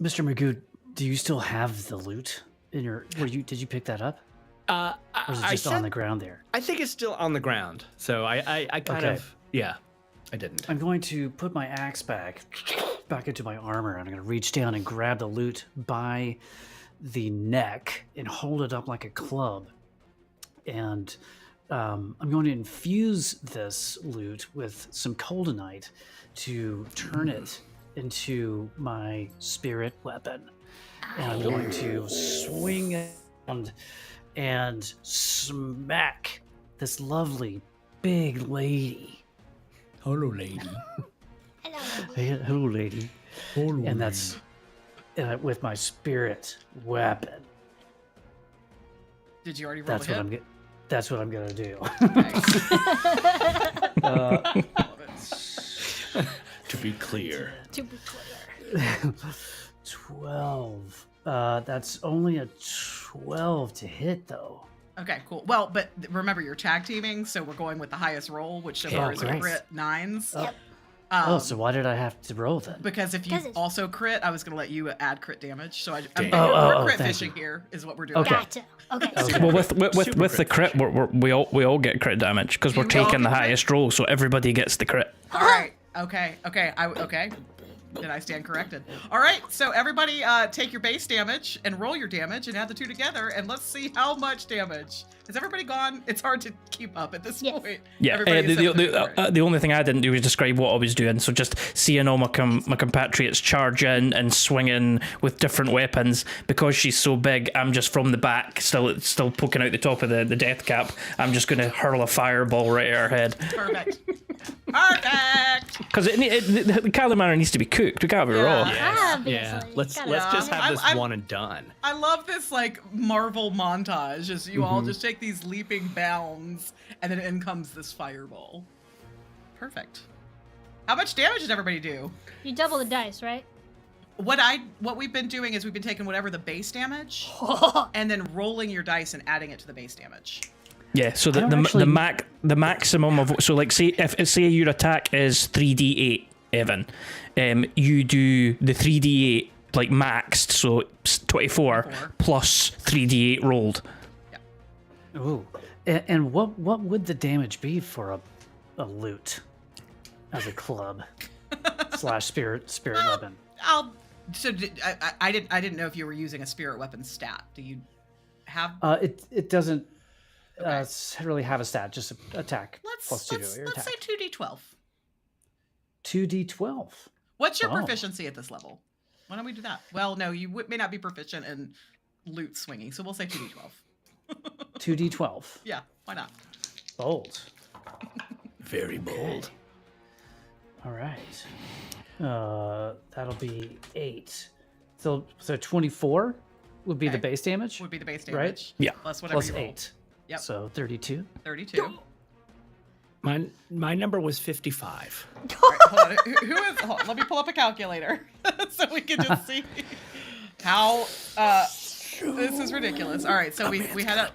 Mr. Magoo, do you still have the loot in your? Did you pick that up? Or is it just on the ground there? I think it's still on the ground. So I kind of I didn't. I'm going to put my axe back into my armor, and I'm going to reach down and grab the loot by the neck and hold it up like a club. And I'm going to infuse this loot with some Coldenite to turn it into my spirit weapon. And I'm going to swing around and smack this lovely big lady. Hello, lady. Hello, lady. Hello, and that's with my spirit weapon. Did you already roll the hit? That's what I'm gonna do. To be clear. 12. That's only a 12 to hit, though. Okay, cool. Well, but remember, you're tag teaming, so we're going with the highest roll, which so far is a crit 9s. So why did I have to roll then? Because if you also crit, I was going to let you add crit damage. So we're crit fishing here, is what we're doing. Okay. Gotcha. Okay. Well, with the crit, we all get crit damage because we're taking the highest roll, so everybody gets the crit. All right. Okay. Did I stand corrected? All right, so everybody take your base damage and roll your damage and add the two together, and let's see how much damage. Has everybody gone? It's hard to keep up at this point. Yeah, the only thing I didn't do was describe what I was doing, so just seeing all my compatriots charge in and swing in with different weapons. Because she's so big, I'm just from the back, still poking out the top of the death cap. I'm just going to hurl a fireball right at her head. Perfect. Because the calamari needs to be cooked. We can't be raw. Yeah. Let's just have this one and done. I love this like Marvel montage as you all just take these leaping bounds, and then in comes this fireball. Perfect. How much damage did everybody do? You double the dice, right? What we've been doing is we've been taking whatever the base damage, and then rolling your dice and adding it to the base damage. Yeah, so the maximum of, so like say your attack is 3d8, Evan, you do the 3d8 like maxed, so 24 plus 3d8 rolled. Yeah. Ooh, and what would the damage be for a loot as a club / spirit weapon? I didn't know if you were using a spirit weapon stat. Do you have? It doesn't. Really have a stat, just attack plus 2 to your attack. Let's say 2d12. 2d12. What's your proficiency at this level? Why don't we do that? Well, no, you may not be proficient in loot swinging, so we'll say 2d12. 2d12. Yeah, why not? Bold. Very bold. All right. That'll be 8. So 24 would be the base damage? Would be the base damage. Right? Yeah. Plus whatever Plus you roll. 8. Yep. So 32. 32. My number was 55. All right, hold on. Who is? Hold on, let me pull up a calculator so we can just see how. This is ridiculous. All right, so we had a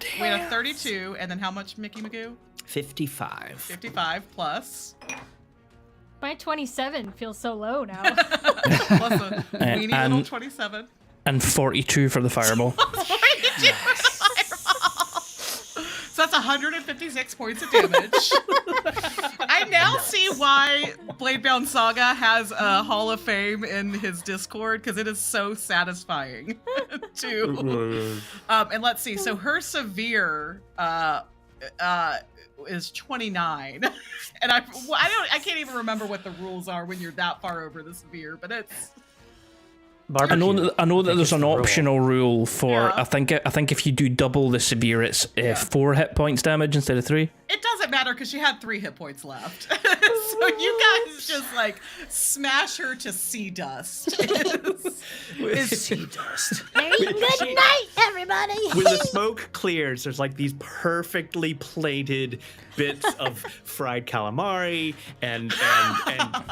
32, and then how much, Mickey Magoo? 55. 55 plus. My 27 feels so low now. Plus a weeny little 27. And 42 for the fireball. 42 for the fireball. So that's 156 points of damage. I now see why Bladebound Saga has a Hall of Fame in his Discord, because it is so satisfying to. And let's see. So her severe is 29, and I can't even remember what the rules are when you're that far over the severe, but it's. barbecue. I know that think there's it's an the rule. optional rule for. Yeah. I think if you do double the severe, it's 4 hit points damage instead of 3. It doesn't matter because she had 3 hit points left. So you guys just like smash her to sea dust. Sea dust. Very good night, everybody. When the smoke clears, there's like these perfectly plated bits of fried calamari and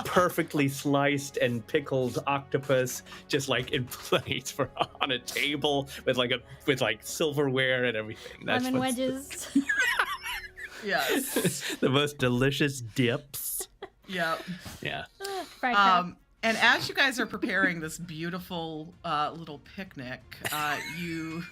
perfectly sliced and pickled octopus, just like in plates on a table with like silverware and everything. Lemon what's- wedges. Yes. The most delicious dips. Yep. Yeah. Fried crab. And as you guys are preparing this beautiful little picnic, you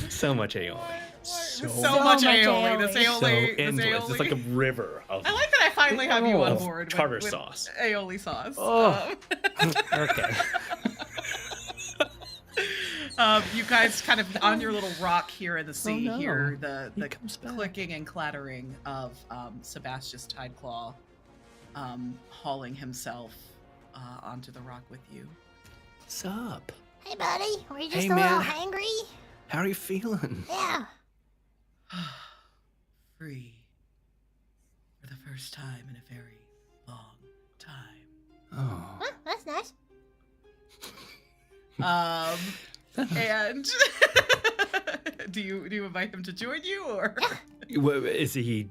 So much aioli. so much much aioli. aioli. This So aioli, this endless. It's like a aioli. river of. I like that I finally have you on Of board tartar with sauce. aioli sauce. Oh. Okay. You guys kind of on your little rock here in the sea no. hear the He comes back. clicking and clattering of Sebastian's Tideclaw hauling himself onto the rock with you. What's up? Hey, buddy. Were you just Hey, a little man. hangry? How are you feeling? Yeah. Free for the first time in a very long time. Oh. Huh, that's nice. And do you invite him to join you, or? Is he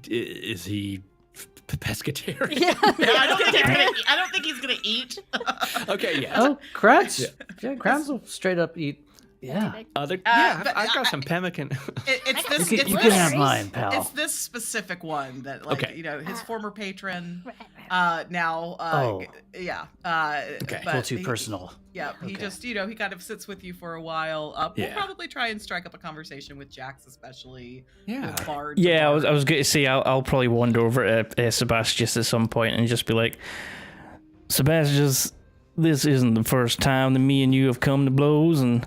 pescatarian? Yeah. I don't think he's gonna eat. Okay, yeah. Oh, crabs. Yeah, crabs will straight up eat. Yeah. but I've got some pemmican. It's this. You It's can this. have mine, pal. It's this specific one that, like, Okay. you know, his former patron. Right. Now. Oh. Yeah. Okay. A little too he- personal. Yeah, he Okay. just, he kind of sits with you for a while. We'll Yeah. probably try and strike up a conversation with Jax, especially. Yeah. With Bard. Yeah, I was going to say I'll probably wander over to Sebastian at some point and just be like, Sebastian, this isn't the first time that me and you have come to blows, and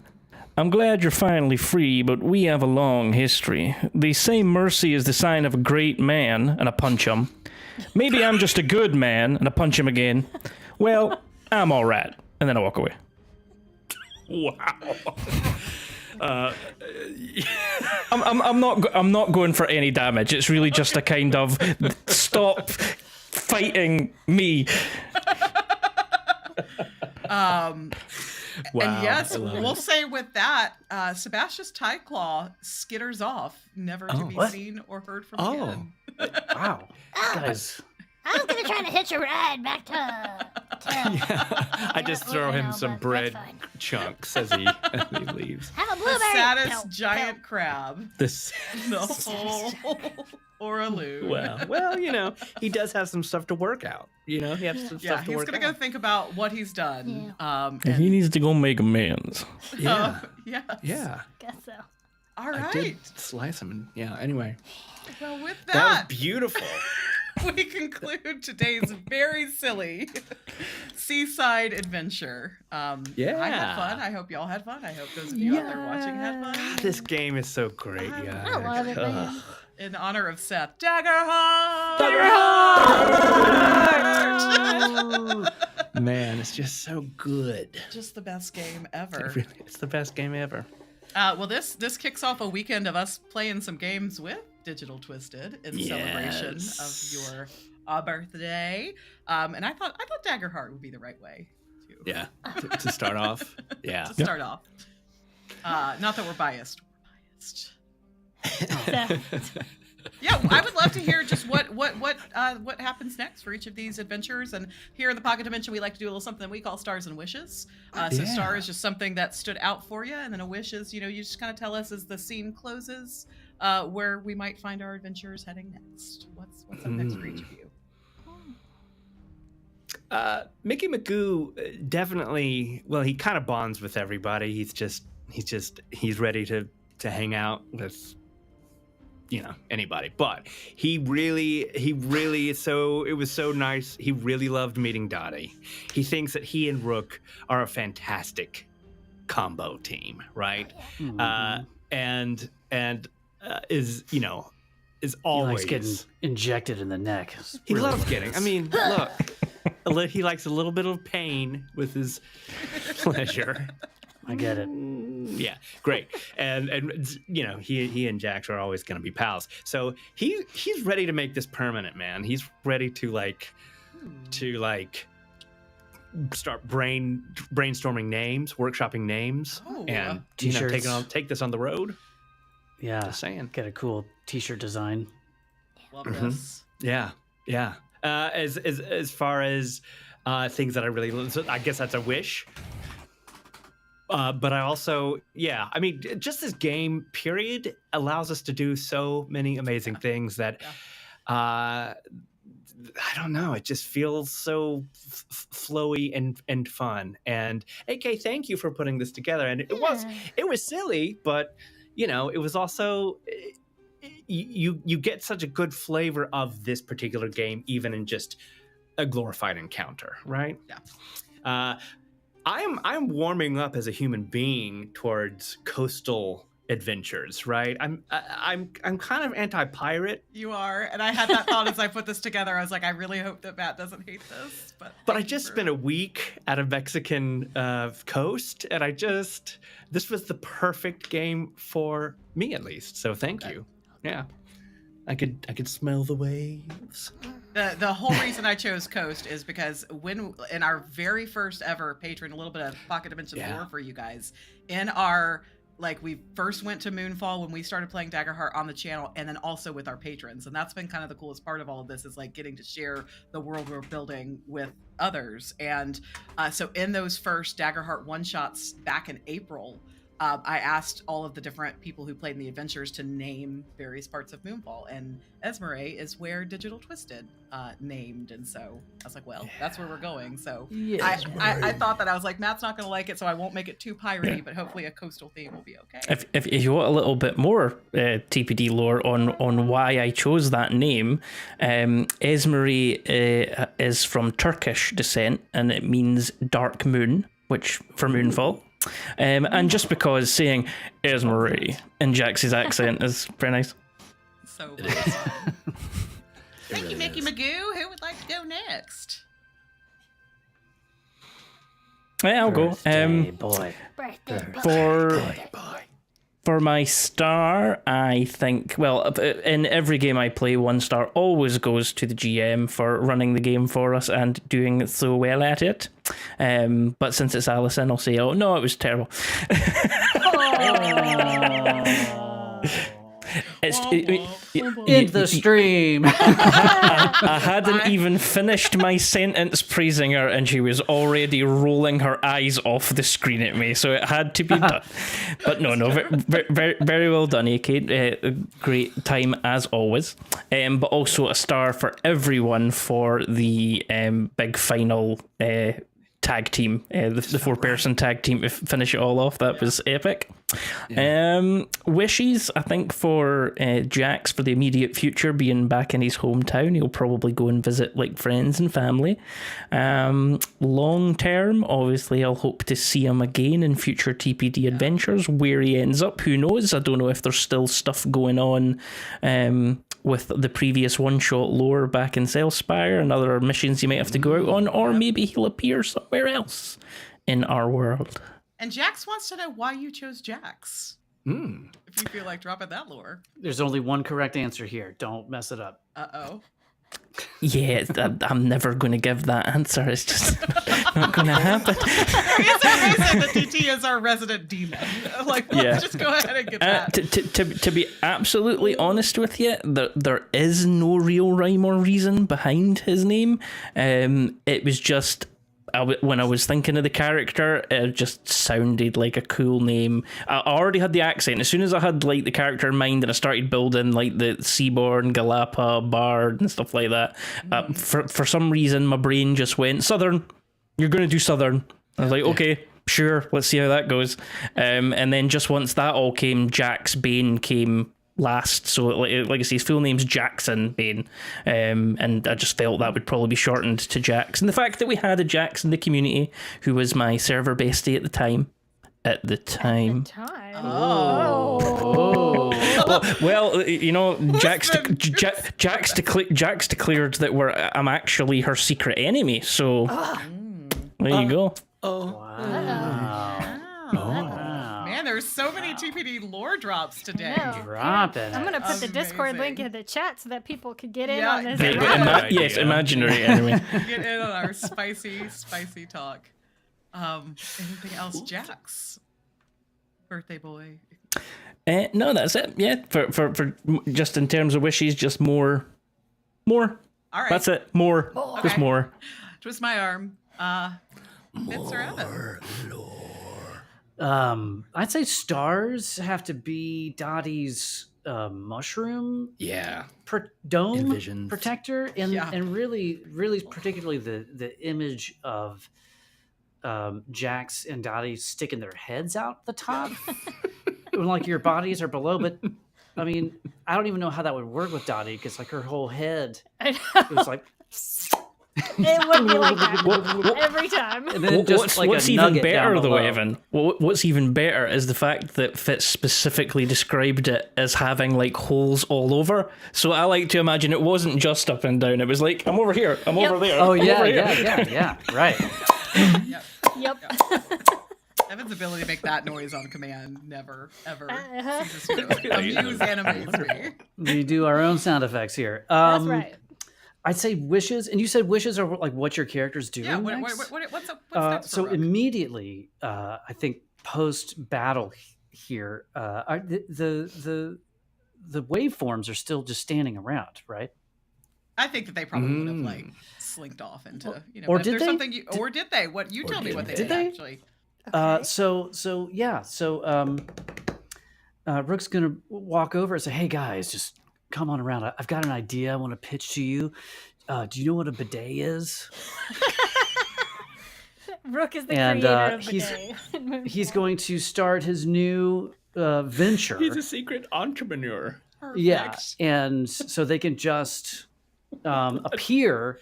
I'm glad you're finally free, but we have a long history. They say mercy is the sign of a great man, and I punch him. Maybe I'm just a good man, and I punch him again. Well, I'm all right, and then I walk away. Wow. I'm not going for any damage. It's really just a kind of stop fighting me. Wow. And yes, I love we'll it. say with that, Sebastian's Tideclaw skitters off, never to be What? seen or heard from Oh. again. Wow. Guys. I was gonna try to hitch a ride back to I just throw him some but bread that's fine. chunks as he leaves. Have a The blueberry. saddest Pill, giant crab This. in the whole Oraloo. Well, you know, he does have some stuff to work out. You know, he has some Yeah, stuff to he's work gonna go out. think about what he's done. And, He needs to go make amends. Yeah. yes. Yeah. Guess so. All I right. did slice him. And, yeah. Anyway, Well, with that that, was beautiful. we conclude today's very silly seaside adventure. I had Yeah. fun. I hope y'all had fun. I hope those of you out there watching had fun. This game is so great, I guys. I love it, man. In honor of Seth, Daggerheart! Man, it's just so good. Just the best game ever. It's the best game ever. Well, this kicks off a weekend of us playing some games with DigitalTwisted in celebration of your birthday. And I thought Daggerheart would be the right way to Yeah. To start off. Yeah. to start off. Not that we're biased. We're biased. Yeah, I would love to hear just what happens next for each of these adventures. And here in the Pocket Dimension, we like to do a little something we call Stars and Wishes. So Star is just something that stood out for you, and then a wish is, you just kind of tell us as the scene closes where we might find our adventurers heading next. What's up next for each of you? Mickey Magoo definitely. Well, he kind of bonds with everybody. He's ready to hang out with, anybody. But he really is so. It was so nice. He really loved meeting Dottie. He thinks that he and Rook are a fantastic combo team, right? And is He always likes getting injected in the neck. It's He really loves what it getting. is. I mean, look. he likes a little bit of pain with his pleasure. I get it. Yeah, great. And you know, he and Jax are always going to be pals. So he's ready to make this permanent, man. He's ready to start brainstorming names, workshopping names, and take this on the road. Yeah, Just saying. Get a cool T-shirt design. Love this. Yeah. As far as things that I really, I guess that's a wish. But I also, I mean, just this game period allows us to do so many amazing things that, I don't know, it just feels so flowy and fun. And AK, thank you for putting this together. And it was silly, but you know, it was also, you get such a good flavor of this particular game, even in just a glorified encounter, right? Yeah. I'm warming up as a human being towards coastal adventures, right? I'm kind of anti-pirate. You are, and I had that thought as I put this together. I was like, I really hope that Matt doesn't hate this. But I just spent a week at a Mexican coast, and this was the perfect game for me, at least. So thank you. Yeah, I could smell the waves. The whole reason I chose Coast is because when in our very first ever Patron, a little bit of Pocket Dimension lore for you guys, in our we first went to Moonfall when we started playing Daggerheart on the channel, and then also with our patrons, and that's been kind of the coolest part of all of this is getting to share the world we're building with others. And so in those first Daggerheart one-shots back in April, I asked all of the different people who played in the adventures to name various parts of Moonfall, and Esmeralda is where DigitalTwisted named, and so I was like, well, that's where we're going. So I thought that I was like, Matt's not going to like it, so I won't make it too piratey, but hopefully a coastal theme will be okay. If you want a little bit more TPD lore on why I chose that name, Esmeralda is from Turkish descent, and it means dark moon, which for Moonfall. And just because saying Esmeralda in Jax's accent is very nice. So thank you, Mickey Magoo. Who would like to go next? Yeah, I'll go. Birthday boy. For my star, I think, well, in every game I play, 1 star always goes to the GM for running the game for us and doing so well at it. But since it's Alison, I'll say, oh, no, it was terrible. In the stream. I hadn't even finished my sentence praising her, and she was already rolling her eyes off the screen at me, so it had to be done. But no, very, very well done, AK. Great time as always. But also a star for everyone for the big final tag team, the 4-person tag team to finish it all off. That was epic. Wishes, I think, for Jax for the immediate future, being back in his hometown. He'll probably go and visit friends and family. Long term, obviously, I'll hope to see him again in future TPD adventures. Where he ends up, who knows? I don't know if there's still stuff going on with the previous one-shot lore back in Celspire and other missions you might have to go out on, or maybe he'll appear somewhere else in our world. And Jax wants to know why you chose Jax. If you feel like dropping that lore. There's only one correct answer here. Don't mess it up. Uh-oh. Yeah, I'm never going to give that answer. It's just not going to happen. There is a reason the TT is our resident demon. Let's just go ahead and get that. To be absolutely honest with you, there is no real rhyme or reason behind his name. It was just... when I was thinking of the character, it just sounded like a cool name. I already had the accent. As soon as I had the character in mind and I started building the Seaborn, Galapa, Bard and stuff like that, for some reason my brain just went, Southern, you're going to do Southern. I was like, okay, sure, let's see how that goes. And then just once that all came, Jax Bane came last, so like I say, his full name's Jackson Bane, and I just felt that would probably be shortened to Jax. And the fact that we had a Jax in the community who was my server bestie at the time. Oh. Well, you know, Jack's declared that I'm actually her secret enemy. So there you go. Man, there's so many TPD lore drops today. Dropping. I'm gonna put the Discord Amazing. link in the chat so that people can get in Yeah, on this. they- Yes, imaginary enemy. Get in on our spicy talk. Anything else, Jax? Birthday boy. No, that's it. Yeah, for just in terms of wishes, just more. All right. That's it. More. Just Okay. more. Twist my arm. Fitz or Evan? I'd say stars have to be Dottie's mushroom Yeah. dome Envisions. protector, and Yeah. and really particularly the image of Jax and Dottie sticking their heads out the top, like your bodies are below. But I mean, I don't even know how that would work with Dottie because like her whole head I it know. was like. It would be like that every time. And then just What's a even nugget better, down though, below. Evan? What's even better is the fact that Fitz specifically described it as having like holes all over. So I like to imagine it wasn't just up and down. It was like, I'm over here, I'm over there. Oh I'm yeah, over here. yeah, right. Yep. Evan's ability to make that noise on command never, ever Uh-huh. ceases to amuse and amaze me. We do our own sound effects here. That's right. I'd say wishes, and you said wishes are like what your character's doing. Yeah, next? what's next So for Rook? immediately, I think post battle here, the waveforms are still just standing around, right? I think that they probably would have like slinked off into, or if did there's they? something you, or did they? What you tell me what they did they? actually. Okay. So Rook's gonna walk over and say, "Hey guys, just come on around. I've got an idea I want to pitch to you. Do you know what a bidet is?" Rook is the and, creator of he's- Bidet. He's going to start his new venture. He's a secret entrepreneur. Yeah, Perfect. and so they can just appear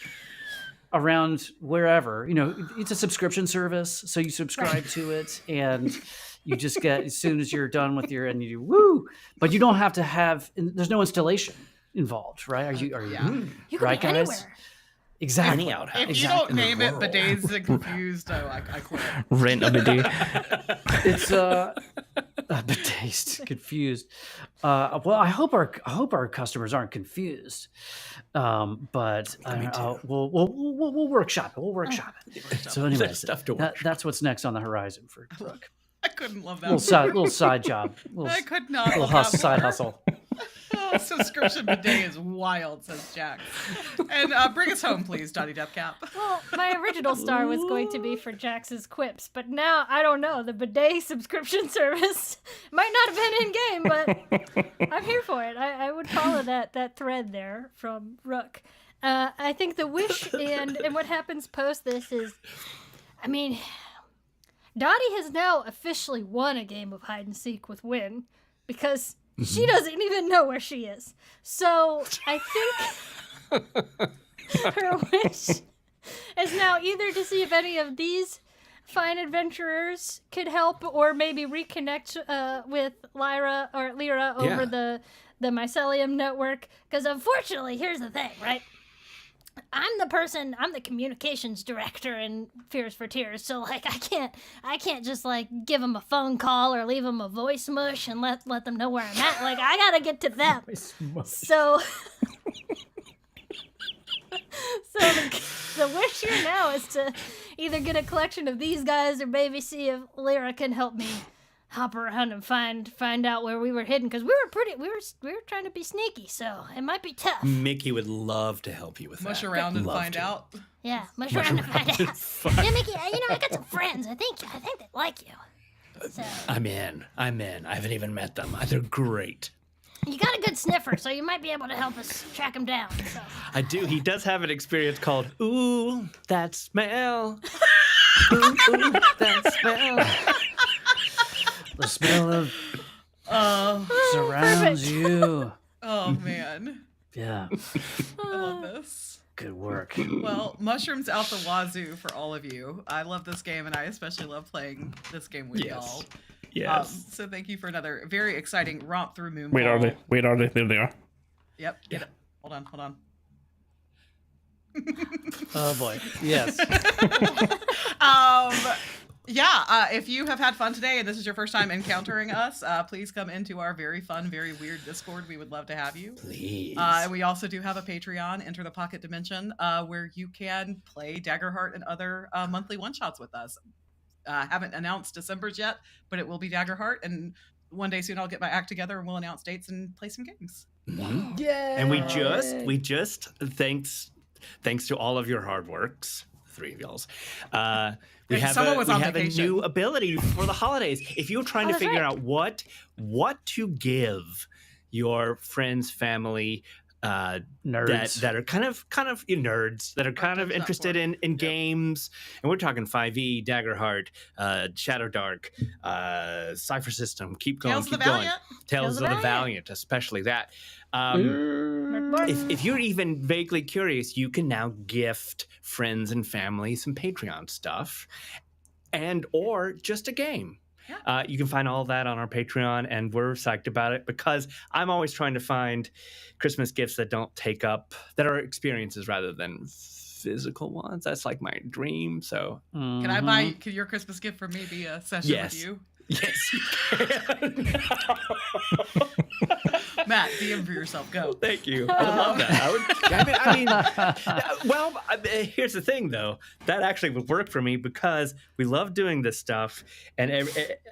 around wherever. You know, it's a subscription service, so you subscribe to it, and you just get as soon as you're done with your and you do woo, but you don't have to have. There's no installation involved, right? Are you? Yeah. You could right, be guys? anywhere. Exactly. Any outhouse. If you don't name it Bidets and Confused, I quit. Rent a bidet. It's bidets confused. Well, I hope our customers aren't confused. But we'll workshop it. We'll workshop it. So, anyways, There's stuff to workshop. that's what's next on the horizon for Brooke. I couldn't love that. Little side job. I could not. Little love that side more. hustle. Oh, subscription bidet is wild, says Jack. And bring us home, please, Dottie Depcap. Well, my original star was going to be for Jax's quips, but now I don't know. The bidet subscription service might not have been in game, but I'm here for it. I would follow that thread there from Rook. I think the wish and what happens post this is, I mean, Dottie has now officially won a game of hide and seek with Win because she doesn't even know where she is. So I think her wish is now either to see if any of these fine adventurers could help or maybe reconnect with Lyra over the mycelium network. Because unfortunately, here's the thing, right? I'm the communications director in Fears for Tears, so like I can't just like give them a phone call or leave them a voice mush and let them know where I'm at. Like I gotta get to them. So the wish here now is to either get a collection of these guys or maybe see if Lyra can help me hop around and find out where we were hidden because we were trying to be sneaky, so it might be tough. Mickey would love to help you with Mush that. around and Love find to. out. Yeah, mush around and find out. Yeah, Mickey, I got some friends. I think they like you. So I'm in. I haven't even met them. They're great. you got a good sniffer, so you might be able to help us track him down. So. I do. He does have an experience called Ooh, that smell. Ooh, that smell. The smell of surrounds you. Oh man, Yeah, I love this. good work. Well, mushrooms out the wazoo for all of you. I love this game, and I especially love playing this game with Yes. y'all. Yes. So thank you for another very exciting romp through Moonfall. Wait, are they? Wait, are they? There they are. Yep. Get it. Hold on. Oh boy. Yes. If you have had fun today and this is your first time encountering us, please come into our very fun, very weird Discord. We would love to have you. Please. And we also do have a Patreon, Enter the Pocket Dimension, where you can play Daggerheart and other monthly one-shots with us. Haven't announced December's yet, but it will be Daggerheart, and one day soon I'll get my act together and we'll announce dates and play some games. Mhm. Yeah. And we just thanks to all of your hard works, three of y'all's. We Hey, have someone was on a vacation. new ability for the holidays. If you're trying to that's figure right. out what to give your friends, family, Nerds. that are kind of nerds that are kind of interested in games, and we're talking 5e, Daggerheart, Shadow Dark, Cypher System. Keep going, Tales of the keep going. Valiant. Tales of the Valiant, especially that. If you're even vaguely curious, you can now gift friends and family some Patreon stuff, and or just a game. Yeah. You can find all that on our Patreon, and we're psyched about it because I'm always trying to find Christmas gifts that are experiences rather than physical ones. That's like my dream. So Can I buy? Can your Christmas gift for me be a session Yes. with you? yes, you can. Matt, DM for yourself. Go. Thank you. I would love that. Well, here's the thing, though. That actually would work for me because we love doing this stuff, and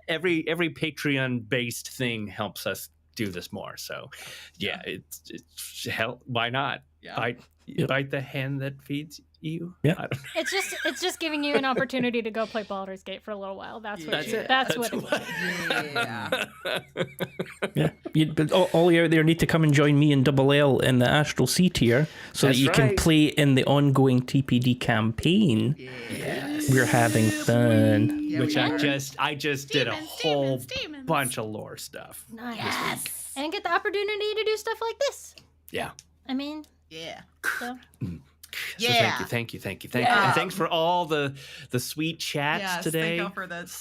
every Patreon-based thing helps us do this more. So, yeah, it's hell. Why not? Yeah. Bite the hand that feeds you. Yeah. I don't- It's just giving you an opportunity to go play Baldur's Gate for a little while. That's what That's you, it. That's what it is. Yeah. Yeah, but all you out there need to come and join me and Double L in the Astral C tier so That's that you can right. play in the ongoing TPD campaign. Yes. We're having fun. Yeah, Which we I are. just did a whole demons. bunch of lore stuff. Nice. Yes. And get the opportunity to do stuff like this. Yeah. I mean, Yeah. so So Yeah. thank you. Yeah. And thanks for all the sweet chats Yes. today. Thank you for the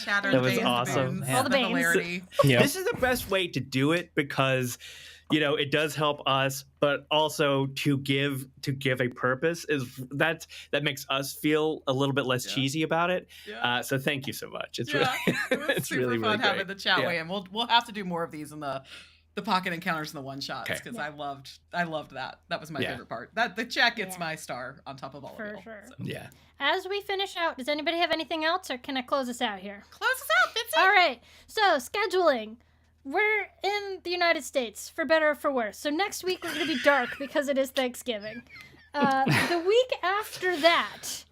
chatter. That was days, the awesome. boons, Yeah. All the banes. hilarity. Yeah. This is the best way to do it because it does help us, but also to give a purpose that makes us feel a little bit less cheesy about it. Yeah. So thank you so much. It's Yeah. really It was it's super really fun really having great. the chat Yeah. way, and we'll have to do more of these in the pocket encounters and the one shots Okay. because I loved that. That was my Yeah. favorite part. That the chat gets Yeah. my star on top of all For of y'all. sure. So. Yeah. as we finish out, does anybody have anything else, or can I close us out here? Close us out, Fitzy. All right. So scheduling. We're in the United States, for better or for worse. So next week we're going to be dark because it is Thanksgiving. The week after that,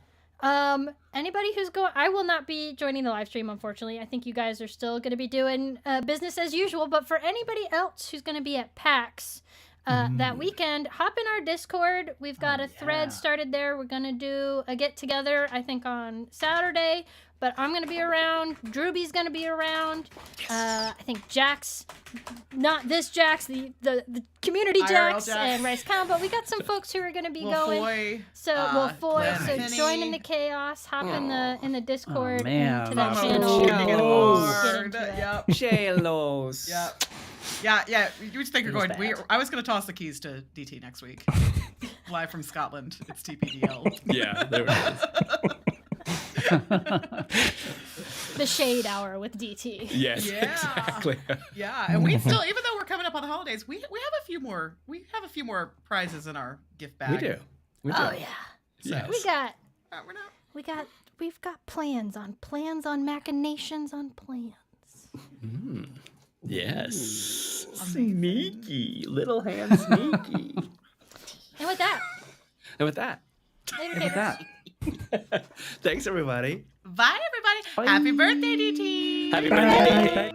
anybody who's going, I will not be joining the live stream, unfortunately. I think you guys are still going to be doing business as usual. But for anybody else who's going to be at PAX that weekend, hop in our Discord. We've got a thread started there. We're going to do a get together, I think, on Saturday. But I'm going to be around. Drewby's going to be around. I think Jax, not this Jax, the community IRL Jax, Jax. and Rice Count. But we got some folks who are going to be going. Wolfoy, So Wolfoy, so Penny. join in the chaos, hop in the Discord man. into that Momo channel. shooting it Get hard. into it. Yep. Jalos. Yep. Yeah. You just think you're Feels going. bad. I was going to toss the keys to DT next week. Live from Scotland. It's TPDL. Yeah, there it is. The Shade Hour with DT. Yes, Yeah. exactly. Yeah, and we still, even though we're coming up on the holidays, we have a few more prizes in our gift bag. We do. Oh yeah. Yes. We're not. We've got plans on machinations on plans. Yes. Amazing. Sneaky. Little hand sneaky. And with that, And with that, later, Look at gamers. that. thanks everybody. Bye, everybody. Happy birthday, DT. Happy birthday.